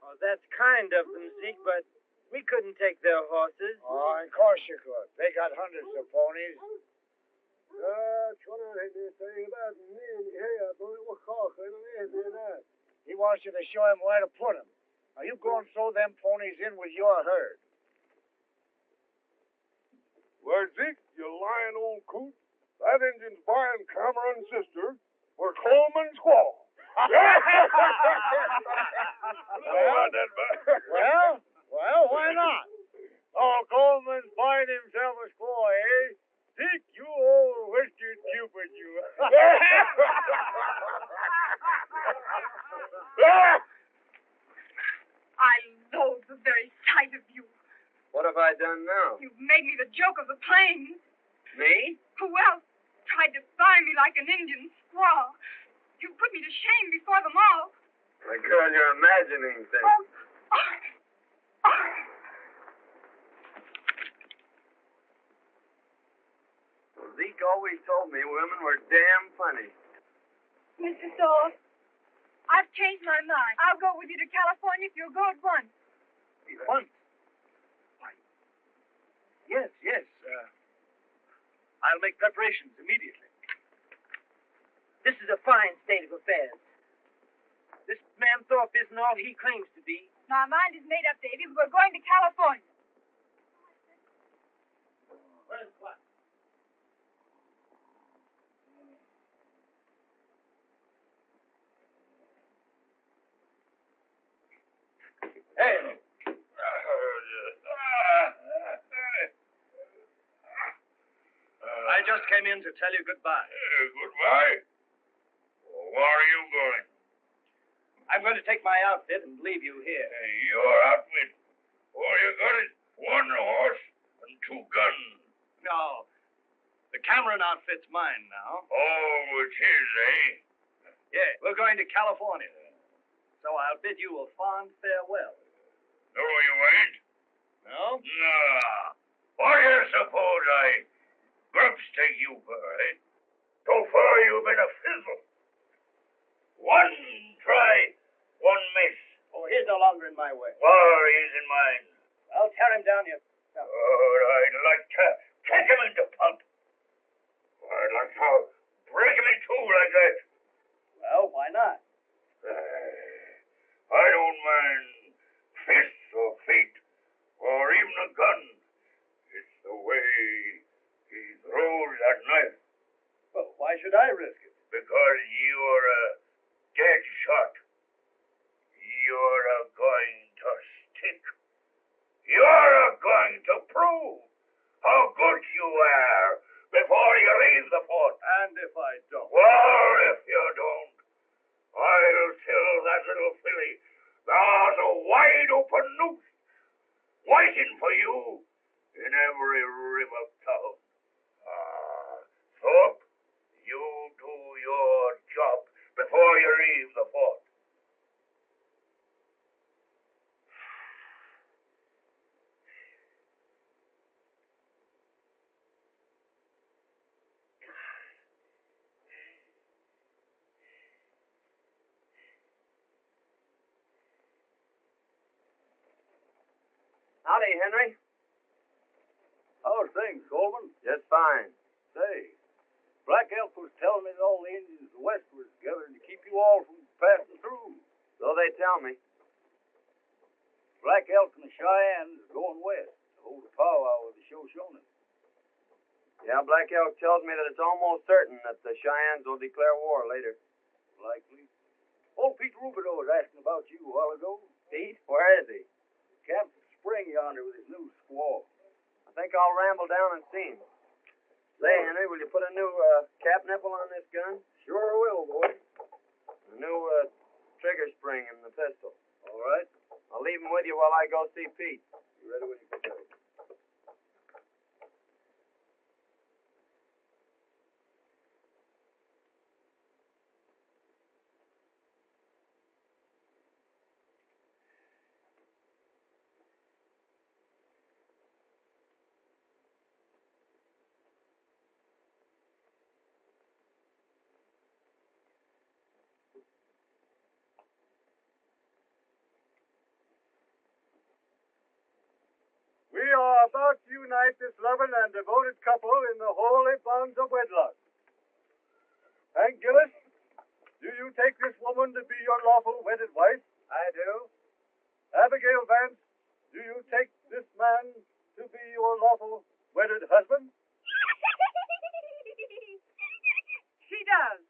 Oh, that's kind of them, Zeke, but we couldn't take their horses. Oh, of course you could. They got hundreds of ponies. He wants you to show him where to put them. Now, you go and throw them ponies in with your herd. Why, Zeke, you lying old coot. That Injun's buying Cameron's sister for Coleman's squaw. Well, why not? Oh, Coleman's buying himself a squaw, eh? Zeke, you old whiskered Cupid, you. I loathe the very sight of you. What have I done now? You've made me the joke of the plains. Me? Who else tried to buy me like an Indian squaw? You put me to shame before them all. My girl, you're imagining things. Well, Zeke always told me women were damn funny. Mr. Thorpe, I've changed my mind. I'll go with you to California if you'll go at once. Once? Why? Yes. I'll make preparations immediately. This is a fine state of affairs. This man Thorpe isn't all he claims to be. My mind is made up, Davy. We're going to California. Where's what? Hey! I just came in to tell you goodbye. Goodbye? Where are you going? I'm going to take my outfit and leave you here. Your outfit? All you got is one horse and two guns. No. The Cameron outfit's mine now. Oh, it's his, eh? Yeah, we're going to California. So I'll bid you a fond farewell. No, you ain't. No? Nah. What do you suppose I grubs take you for, eh? So far you've been a fizzle. One try, one miss. Oh, he's no longer in my way. War is in mine. I'll tear him down, you. Oh, I'd like to kick him into pulp. I'd like to break him in two like that. Well, why not? I don't mind fists or feet or even a gun. It's the way he throws that knife. Well, why should I risk it? Because you're a dead shot. You're a going to stick. You're a going to prove how good you are before you leave the fort. And if I don't? Well, if you don't, I'll tell that little filly there's a wide open noose waiting for you in every river town. Thorpe, you do your job before you leave the fort. Howdy, Henry. How's things, Coleman? Just fine. Say, Black Elk was telling me that all the Indians of Westward gathered to keep you all from passing through. So they tell me. Black Elk and the Cheyennes are going west to hold a powwow with the Shoshones. Yeah, Black Elk tells me that it's almost certain that the Cheyennes will declare war later. Likely. Old Pete Rubidoux was asking about you a while ago. Pete, where is he? Camped at the spring yonder with his new squaw. I think I'll ramble down and see him. Say, Henry, will you put a new cap nipple on this gun? Sure will, boy. A new trigger spring in the pistol. All right. I'll leave him with you while I go see Pete. You ready when you get ready? We are about to unite this loving and devoted couple in the holy bonds of wedlock. Hank Gillis, do you take this woman to be your lawful wedded wife? I do. Abigail Vance, do you take this man to be your lawful wedded husband? She does.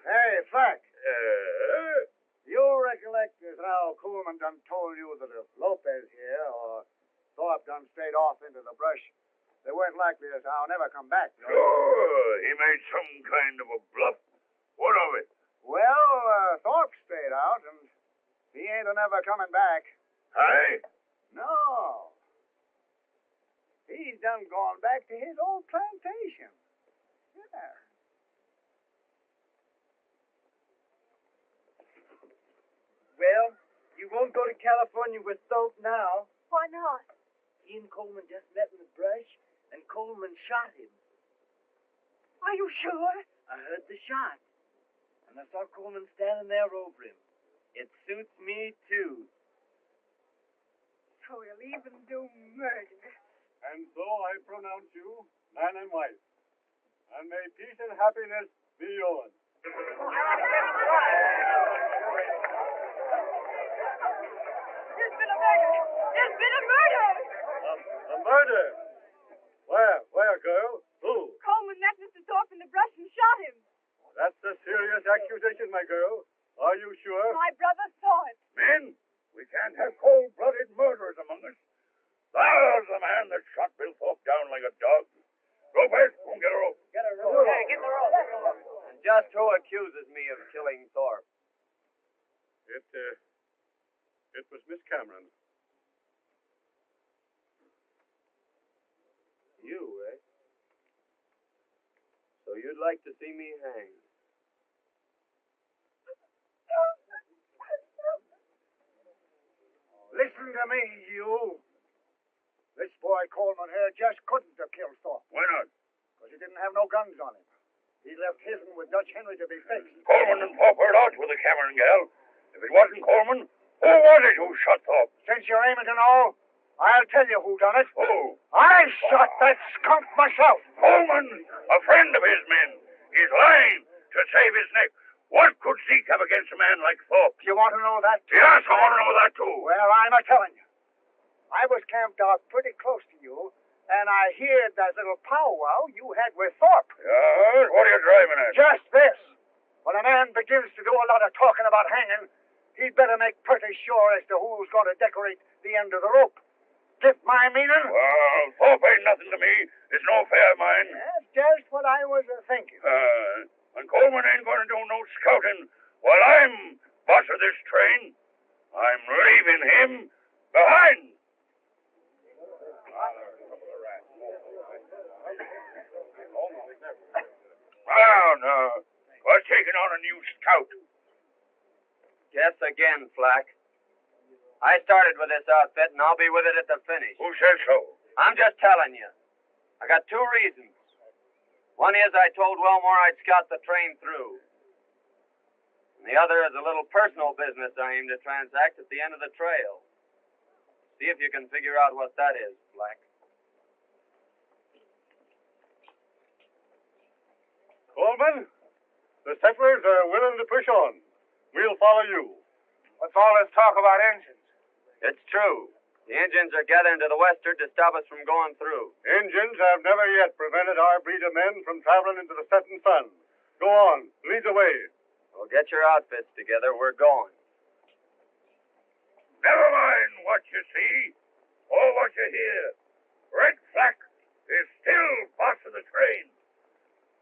Hey, Flack. You recollect as Raoul Coleman done told you that if Lopez here or Thorpe done straight off into the brush, they weren't likely as how never come back. No? Sure, he made some kind of a bluff. What of it? Well, Thorpe strayed out, and he ain't never coming back. Aye? No. He's done gone back to his old plantation. Yeah. Well, you won't go to California with Thorpe now. Why not? He and Coleman just met in the brush, and Coleman shot him. Are you sure? I heard the shot, and I saw Coleman standing there over him. It suits me, too. So he'll even do murder. And so I pronounce you man and wife. And may peace and happiness be yours. There's been a murder! There's been a murder! A murder? Where, girl? Who? Coleman met Mr. Thorpe in the brush and shot him. That's a serious accusation, my girl. Are you sure? My brother saw it. Men, we can't have cold-blooded murderers among us. There's the man that shot Bill Thorpe down like a dog. Go fast, go and get a rope. Get a rope. Yeah, get the rope. And just who accuses me of killing Thorpe? It was Miss Cameron. You, eh? So you'd like to see me hanged? Listen to me, you. This boy Coleman here just couldn't have killed Thorpe. Why not? Because he didn't have no guns on him. He left his'n with Dutch Henry to be fixed. Coleman and Thorpe were out with the Cameron gal. If it wasn't Coleman, who was it who shot Thorpe? Since you're aiming to know, I'll tell you who done it. Who? I shot that skunk myself. Coleman, a friend of his men. He's lying to save his neck. What could Zeke have against a man like Thorpe? You want to know that? Yes, I want to know that too. Well, I'm a-telling you. I was camped out pretty close to you, and I heard that little powwow you had with Thorpe. Yes, what are you driving at? Just this. When a man begins to do a lot of talking about hanging, he'd better make pretty sure as to who's going to decorate the end of the rope. Get my meaning? Well, Thorpe ain't nothing to me. It's no affair of mine. That's just what I was thinking. And Coleman ain't going to do no scouting while I'm boss of this train. I'm leaving him behind. No. We're taking on a new scout. Guess again, Flack. I started with this outfit, and I'll be with it at the finish. Who says so? I'm just telling you. I got two reasons. One is I told Wellmore I'd scout the train through. And the other is a little personal business I aim to transact at the end of the trail. See if you can figure out what that is, Flack. Coleman, the settlers are willing to push on. We'll follow you. What's all this talk about engines? It's true. The Indians are gathering to the westward to stop us from going through. Indians have never yet prevented our breed of men from traveling into the setting sun. Go on, lead the way. Well, get your outfits together. We're going. Never mind what you see or what you hear. Red Flack is still boss of the train.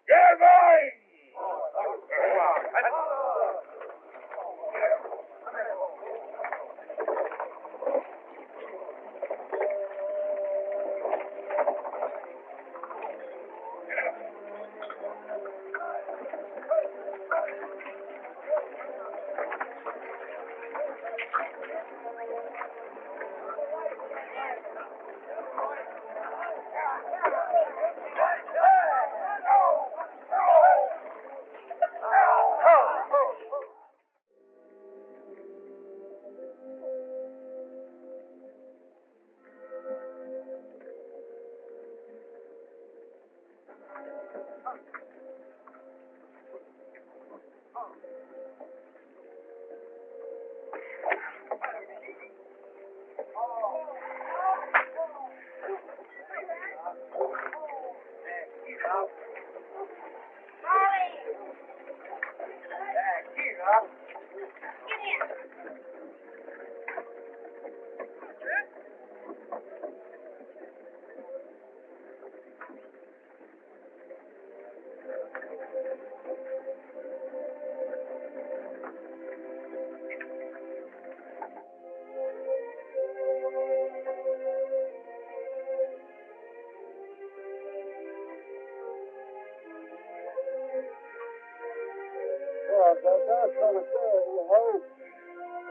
Get mine!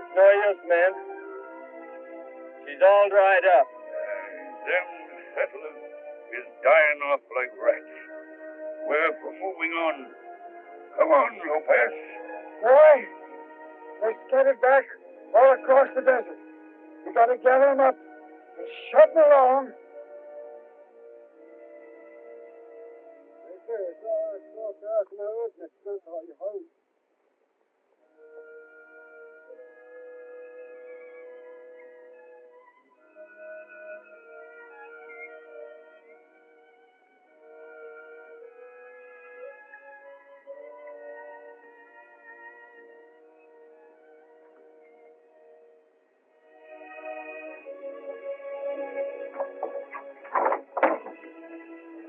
It's no use, man. She's all dried up. Them settlers is dying off like rats. We're moving on. Come on, Lopez. Boy, they're scattered back all across the desert. We gotta gather them up and shove them along.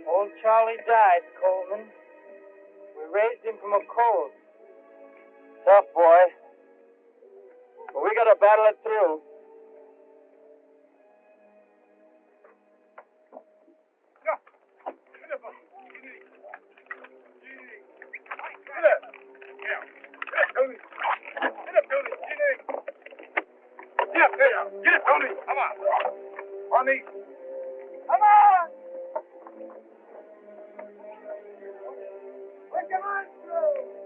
Old Charlie died, Coleman. We raised him from a cold. Tough boy. But we gotta battle it through. Get it, Tony. Come on. On these. Come on! Put your hands through!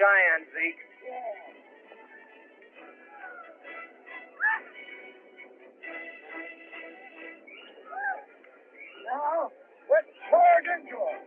iron, Zeke. Now, let's charge into him.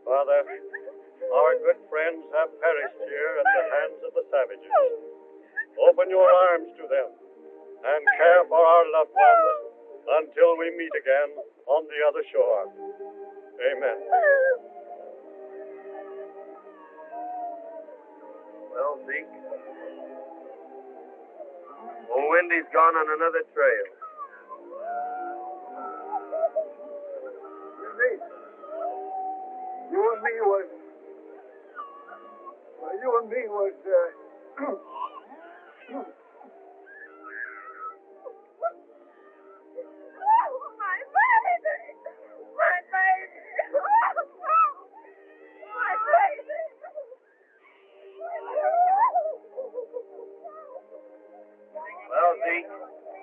Father, our good friends have perished here at the hands of the savages. Open your arms to them and care for our loved ones until we meet again on the other shore. Amen. Well, Zeke, old Wendy's gone on another trail. You and me was... Well, you and me was, Well, Zeke,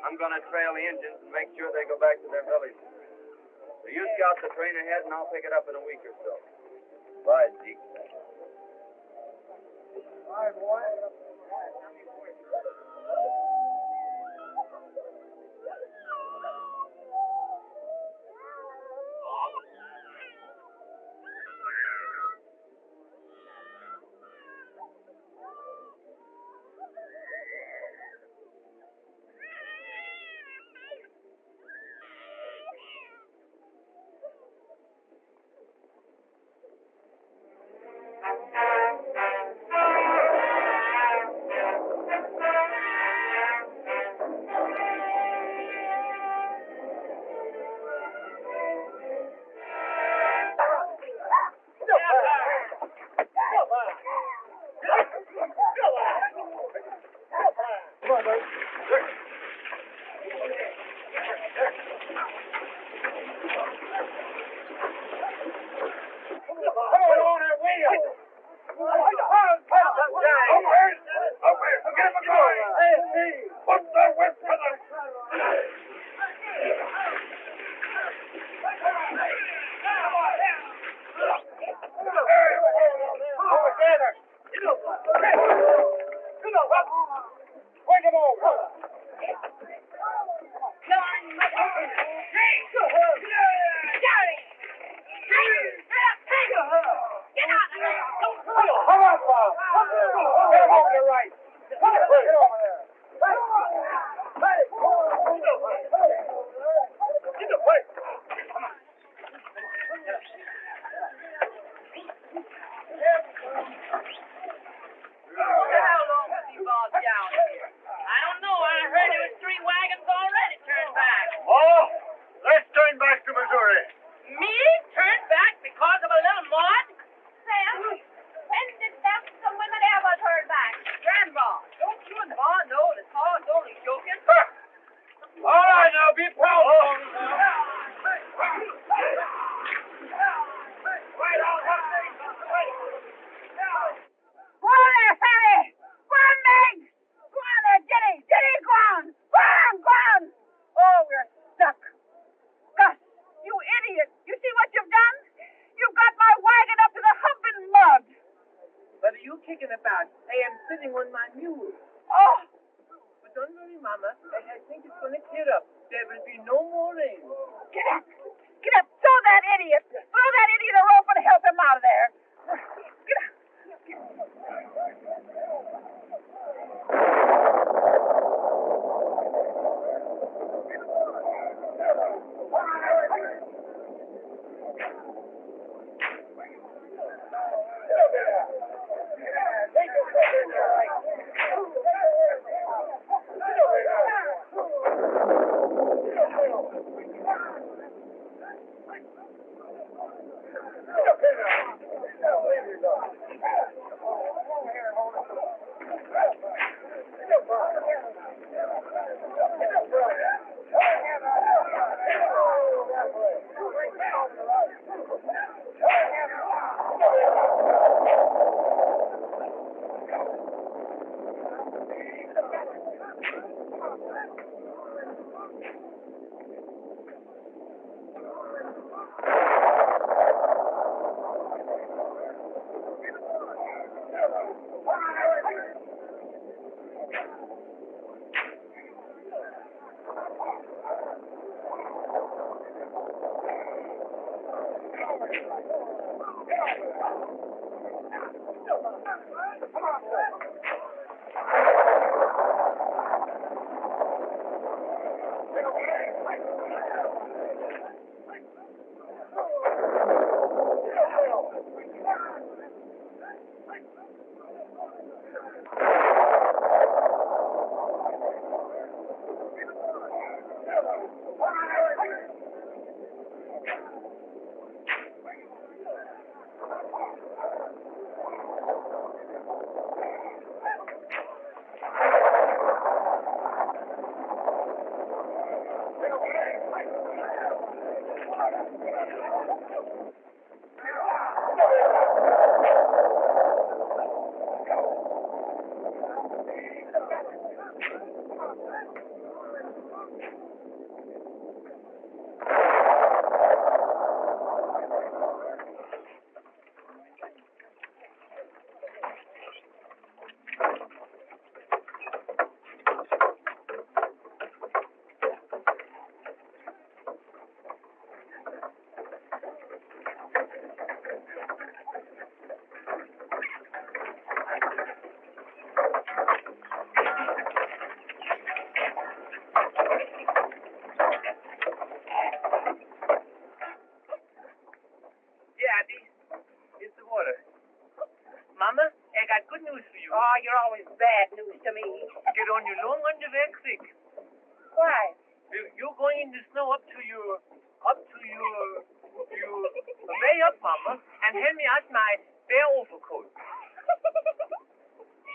I'm going to trail the Indians and make sure they go back to their village. So you scout the train ahead, and I'll pick it up in a week or so. Bye, Zeke. Bye, boy. thinking about? I am sitting on my mule. Oh! But don't worry, Mama. I think it's going to clear up. There will be no more rain. Get up! Get up! Throw that idiot! Throw that idiot a rope and help him out of there! Get up! Oh, you're always bad news to me. Get on your long underwear quick. Why? You're going in the snow up to your, way up, Mama, and hand me out my bear overcoat.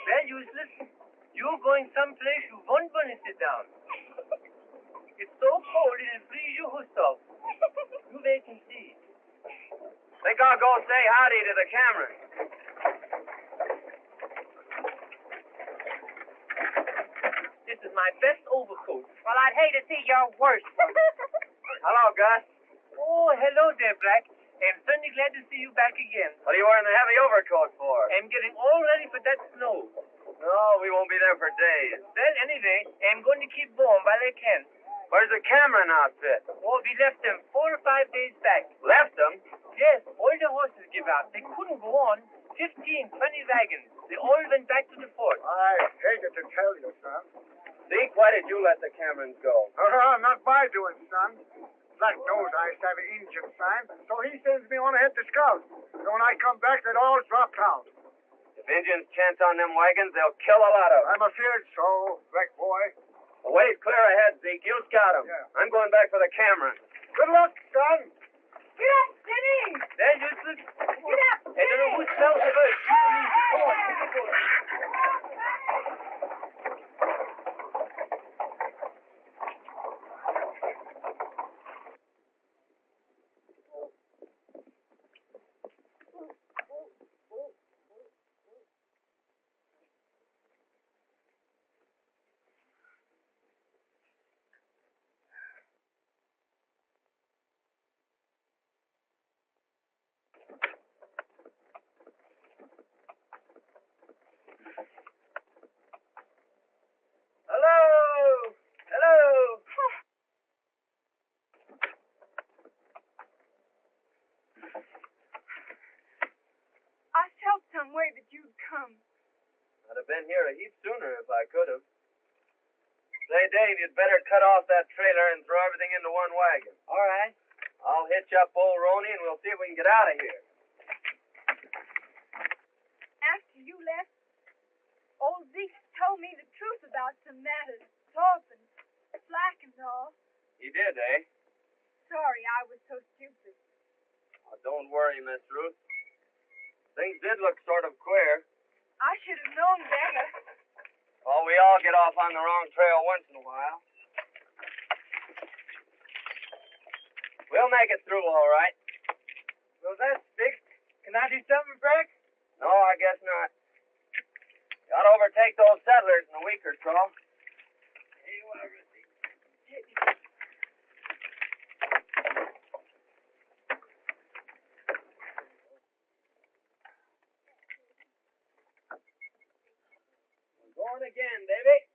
Very useless. You're going someplace you won't want to sit down. It's so cold it'll freeze your hoofs off. You wait and see. Think I'll go say howdy to the camera. This is my best overcoat. Well, I'd hate to see your worst one. Hello, Gus. Oh, hello there, Breck. I'm certainly glad to see you back again. What are you wearing the heavy overcoat for? I'm getting all ready for that snow. No, we won't be there for days. Well, anyway, I'm going to keep warm while I can. Where's the Cameron outfit? Oh, we left them 4 or 5 days back. Left them? Yes, all the horses give out. They couldn't go on. 15, 20 wagons. They all went back to the fort. I hated to tell you, son. Zeke, why did you let the Camerons go? Not my doing, son. Black knows I have an Indian sign, so he sends me on ahead to scout. So when I come back, they'd all drop out. If Indians chance on them wagons, they'll kill a lot of them. I'm afeard so, Black boy. The way's clear ahead, Zeke. You scout them. Yeah. I'm going back for the Camerons. Good luck, son. Get up, Jenny! They're useless. Get up! I don't know who smells the first. You or me. Come on, take the boat. you'd better cut off that trailer and throw everything into one wagon. All right. I'll hitch up old Roney and we'll see if we can get out of here. After you left, old Zeke told me the truth about some matters, Thorpe and Slack and all. He did, eh? Sorry I was so stupid. Oh, don't worry, Miss Ruth. Things did look sort of queer. I should have known better. Well, we all get off on the wrong trail once in a while. We'll make it through all right. So that's fixed. Can I do something, Breck? No, I guess not. Gotta overtake those settlers in a week or so. We're going again, baby.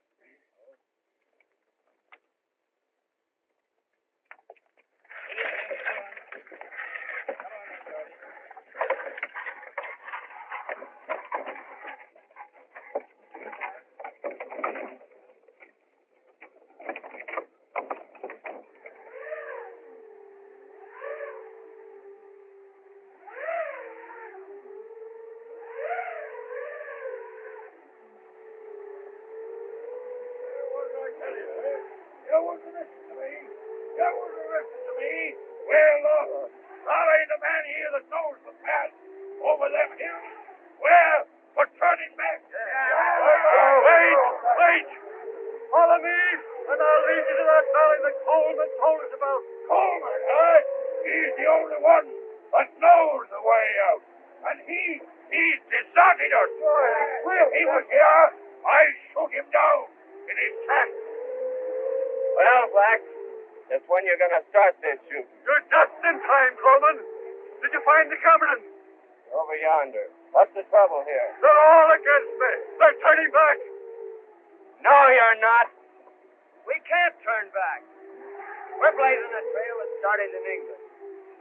You wouldn't listen to me. You wouldn't listen to me. Well, look, Tully, the man here that knows the path over them hills. Well, we're turning back. Wait. Follow me, and I'll lead you to that valley that Coleman told us about. Coleman, eh? He's the only one that knows the way out. And he's deserted us. When he was here, I shook him down in his tracks. Well, Black, just when you're gonna start this shooting? You're just in time, Coleman. Did you find the Cameron? Over yonder. What's the trouble here? They're all against me. They're turning back. No, you're not. We can't turn back. We're blazing a trail that started in England.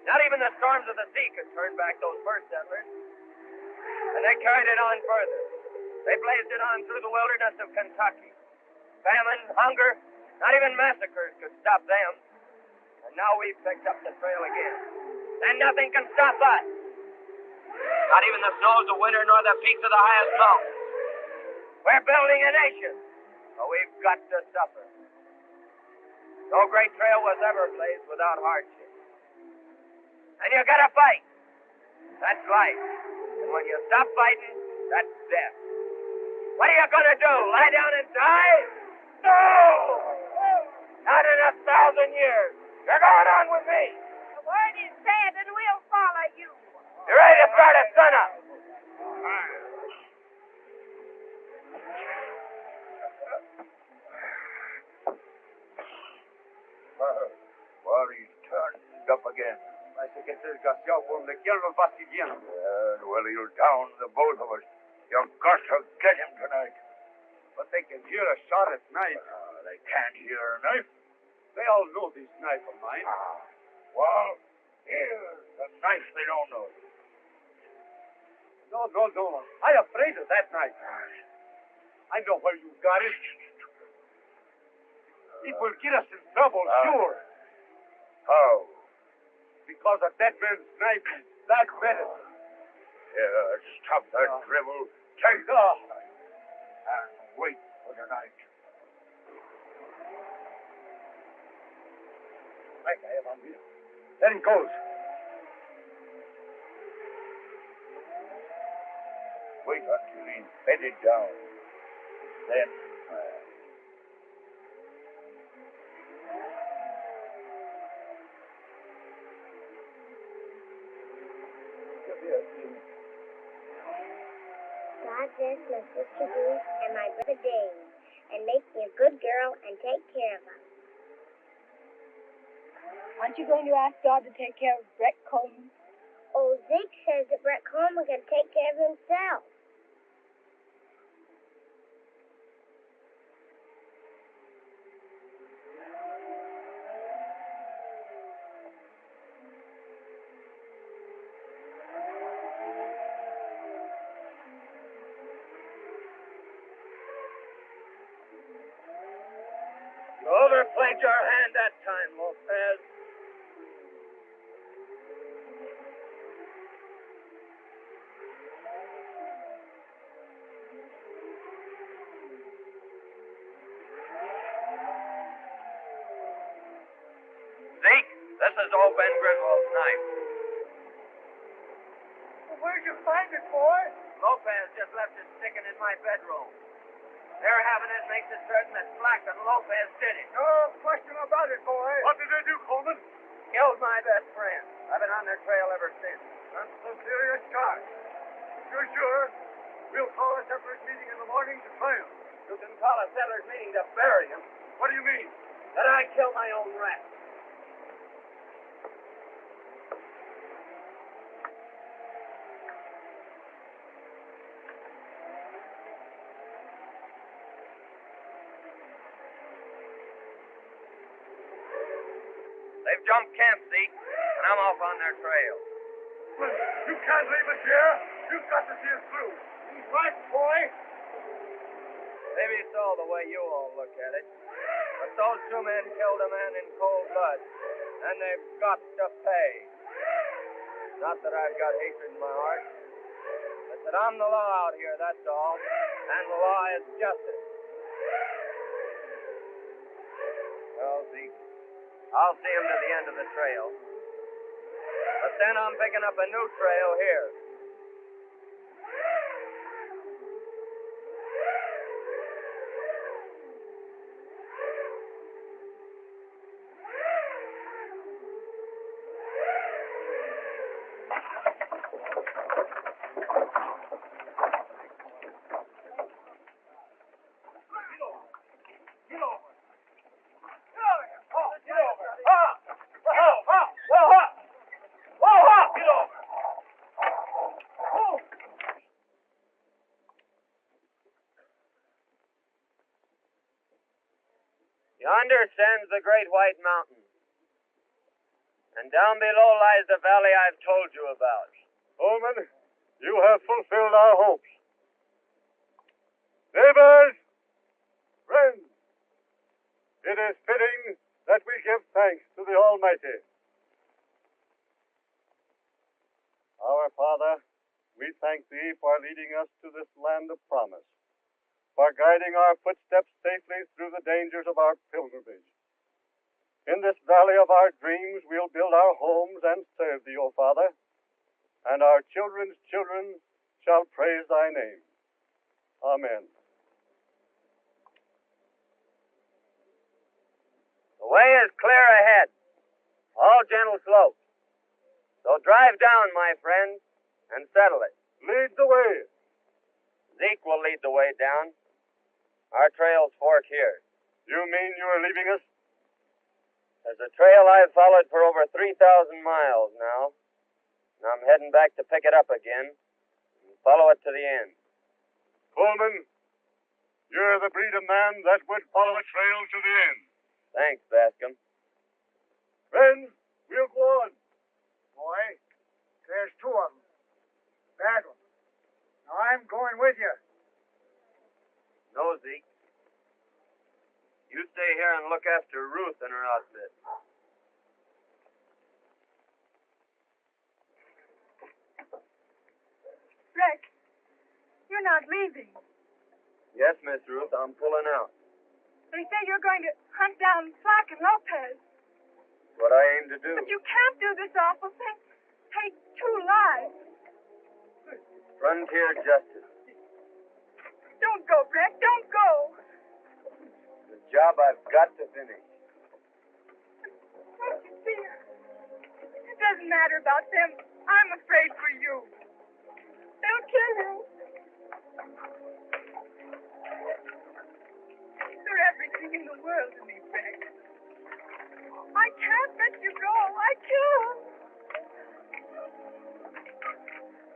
Not even the storms of the sea could turn back those first settlers. And they carried it on further. They blazed it on through the wilderness of Kentucky. Famine, hunger, not even massacres could stop them. And now we've picked up the trail again. And nothing can stop us. Not even the snows of winter nor the peaks of the highest mountains. We're building a nation. So we've got to suffer. No great trail was ever blazed without hardship. And you gotta fight. That's life. And when you stop fighting, that's death. What are you gonna do? Lie down and die? No! Not in 1,000 years. You're going on with me. The word is said, and we'll follow you. You ready to start at sunup? Well, he's turned up again. Parece que ese desgraciado por donde quiera nos va siguiendo. Well, he'll down the both of us. You've got to get him tonight. But they can hear a shot at night. They can't hear a knife. They all know this knife of mine. Well, here's the knife they don't know. No. I'm afraid of that knife. I know where you got it. It will get us in trouble, sure. How? Because a dead man's knife is that medicine. Yeah, stop that drivel. Take it. And wait for the night. Right, I have on me. There he goes. Wait until he's bedded down. Then God bless my sister Ruth and my brother Dave, and make me a good girl and take care of us. Aren't you going to ask God to take care of Breck Coleman? Old Zeke says that Breck Coleman can take care of himself. waved your hand that time, Lopez. Zeke, this is old Ben Griswold's knife. Well, where'd you find it, boy? Lopez just left it sticking in my bedroom. Their having it makes it certain that Black and Lopez did it. No question about it, boy. What did they do, Coleman? Killed my best friend. I've been on their trail ever since. That's a serious charge. You're sure? We'll call a separate meeting in the morning to try him. You can call a settlers' meeting to bury him. What do you mean? That I killed my own rat. They've jumped camp, Zeke, and I'm off on their trail. Well, you can't leave us here. You've got to see us through. He's right, boy. Maybe so the way you all look at it. But those two men killed a man in cold blood, and they've got to pay. Not that I've got hatred in my heart, but that I'm the law out here, that's all. And the law is justice. Well, Zeke, I'll see him to the end of the trail. But then I'm picking up a new trail here. Yonder stands the great white mountain. And down below lies the valley I've told you about. Coleman, you have fulfilled our hopes. Neighbors, friends, it is fitting that we give thanks to the Almighty. Our Father, we thank Thee for leading us to this land of promise, for guiding our footsteps safely through the dangers of our pilgrimage. In this valley of our dreams, we'll build our homes and serve Thee, O Father, and our children's children shall praise Thy name. Amen. The way is clear ahead, all gentle slopes. So drive down, my friends, and settle it. Lead the way. Zeke will lead the way down. Our trails fork here. You mean you are leaving us? There's a trail I've followed for over 3,000 miles now. And I'm heading back to pick it up again and follow it to the end. Coleman, you're the breed of man that would follow a trail to the end. Thanks, Bascom. Friends, we'll go on. Boy, there's two of them. Bad ones. Now I'm going with you. No, Zeke. You stay here and look after Ruth and her outfit. Breck, you're not leaving. Yes, Miss Ruth, I'm pulling out. They say you're going to hunt down Slack and Lopez. What I aim to do. But you can't do this awful thing. Take two lives. Frontier justice. Don't go, Breck. Don't go. The job I've got to finish. Don't you see? It doesn't matter about them. I'm afraid for you. They'll kill you. They're everything in the world to me, Breck. I can't let you go. I can't.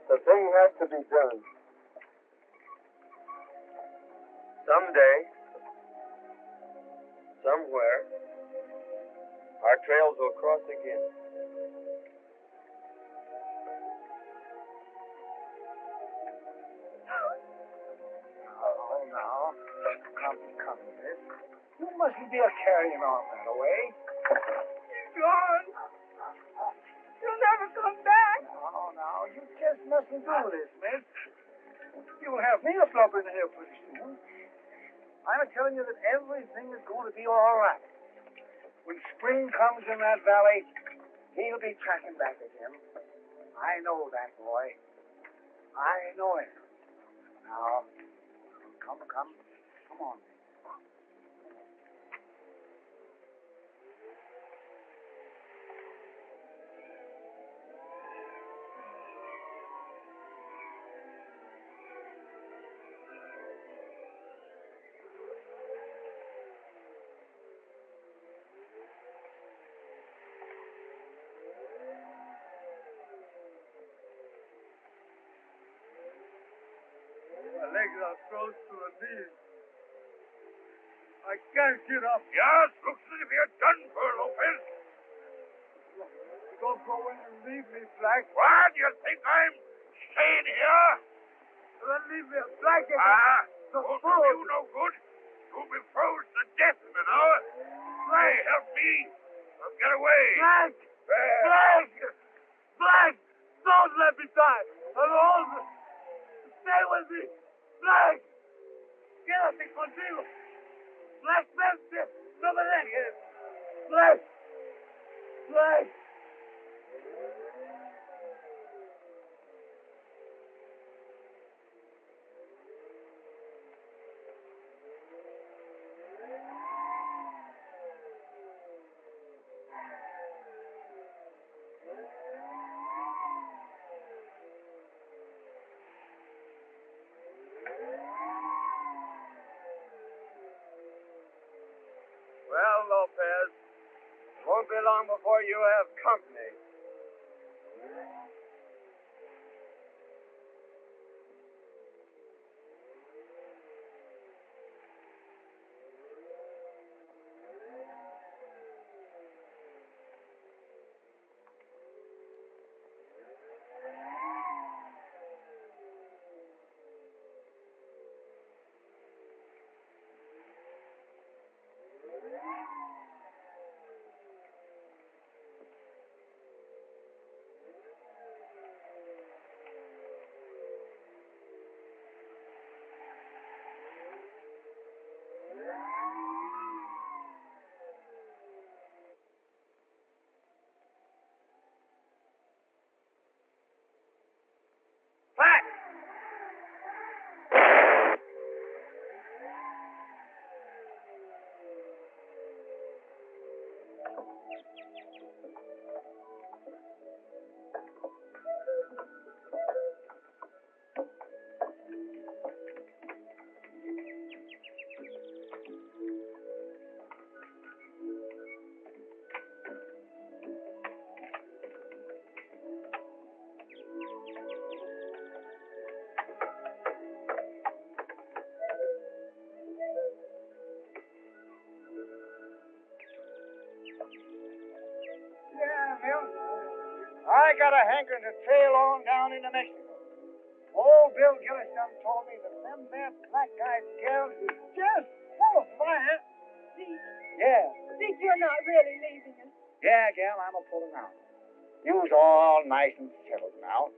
The thing has to be done. Someday, somewhere, our trails will cross again. Oh, now. Come, miss. mustn't be a carrying on that way. He's gone. He'll never come back. Now, you just mustn't do this, miss. You'll have me up in here pretty soon. I'm telling you that everything is going to be all right. When spring comes in that valley, he'll be tracking back again. I know that boy. I know him. Now, come on. My legs are close to the knees. I can't get up. Yes, looks as if you're done for, Lopez. Don't go in and leave me, Black. What? You think I'm staying here? Then leave me a blanket. Won't do you no good. You'll be froze to death in an hour. Hey, help me. I'll get away. Black! There. Black! Black! Don't let me die. Alone. Stay with me. Black! Quédate contigo. Black, vente. No me dejes. Black! Black! Well, Lopez, it won't be long before you have company. I got a hankering to trail on down into Mexico. Old Bill Gillis done told me that them there black-eyed gals is just full of fire. Zeke, Yeah. Zeke, you're not really leaving us. Yeah, gal, I'm a-pulling out. You's all nice and settled now.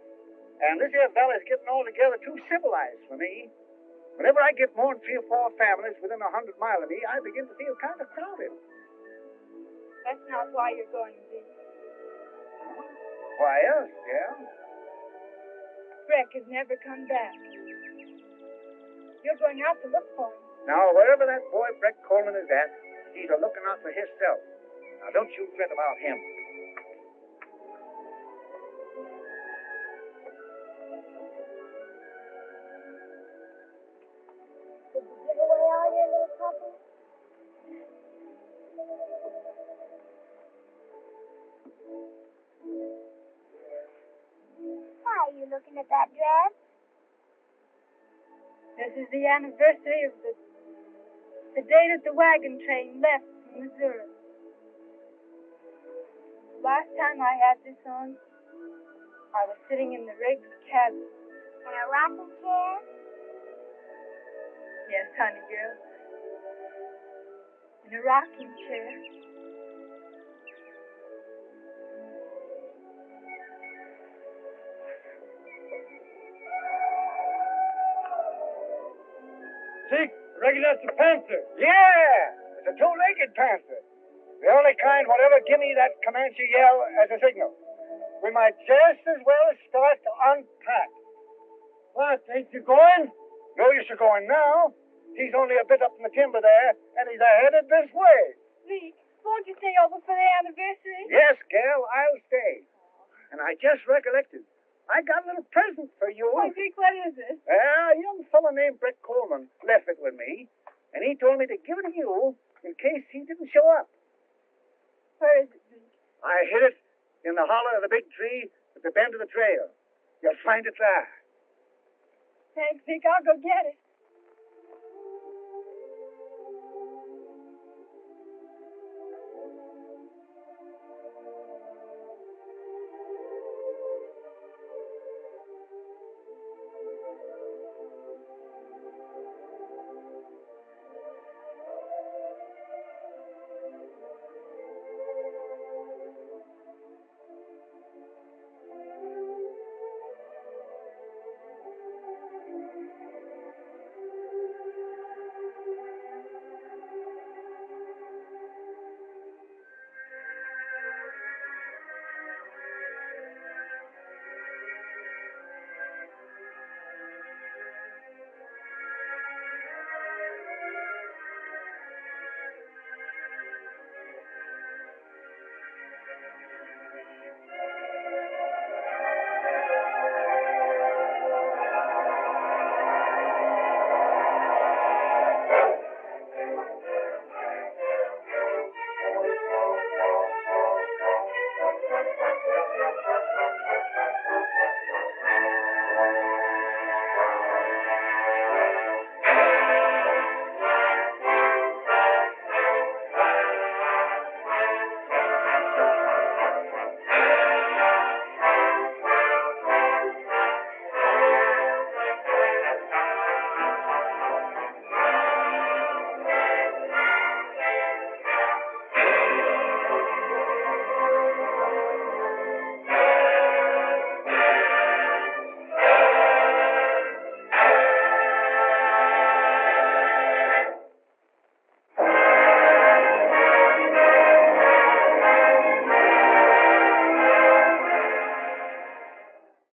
And this here valley's getting altogether too civilized for me. Whenever I get more than 3 or 4 families within 100 miles of me, I begin to feel kind of crowded. That's not why you're going, Zeke. Why else, gal? Breck has never come back. You're going out to look for him. Now, wherever that boy Breck Coleman is at, he's a-looking out for himself. Now, don't you fret about him. Did you give away all your little puppies? Why are you looking at that dress? This is the anniversary of the day that the wagon train left from Missouri. Last time I had this on, I was sitting in the Riggs cabin. In a rocking chair? Yes, honey girl. In in a rocking chair. See, I reckon that's a panther. Yeah, it's a two-legged panther. The only kind will ever give me that Comanche yell as a signal. We might just as well start to unpack. What, ain't you going? No use of going now. He's only a bit up in the timber there, and he's headed this way. Zeke, won't you stay over for the anniversary? Yes, gal, I'll stay. And I just recollected. I got a little present for you. Oh, Zeke, what is it? A young fellow named Breck Coleman left it with me, and he told me to give it to you in case he didn't show up. Where is it, Zeke? I hid it in the hollow of the big tree at the bend of the trail. You'll find it there. Thanks, Zeke. I'll go get it.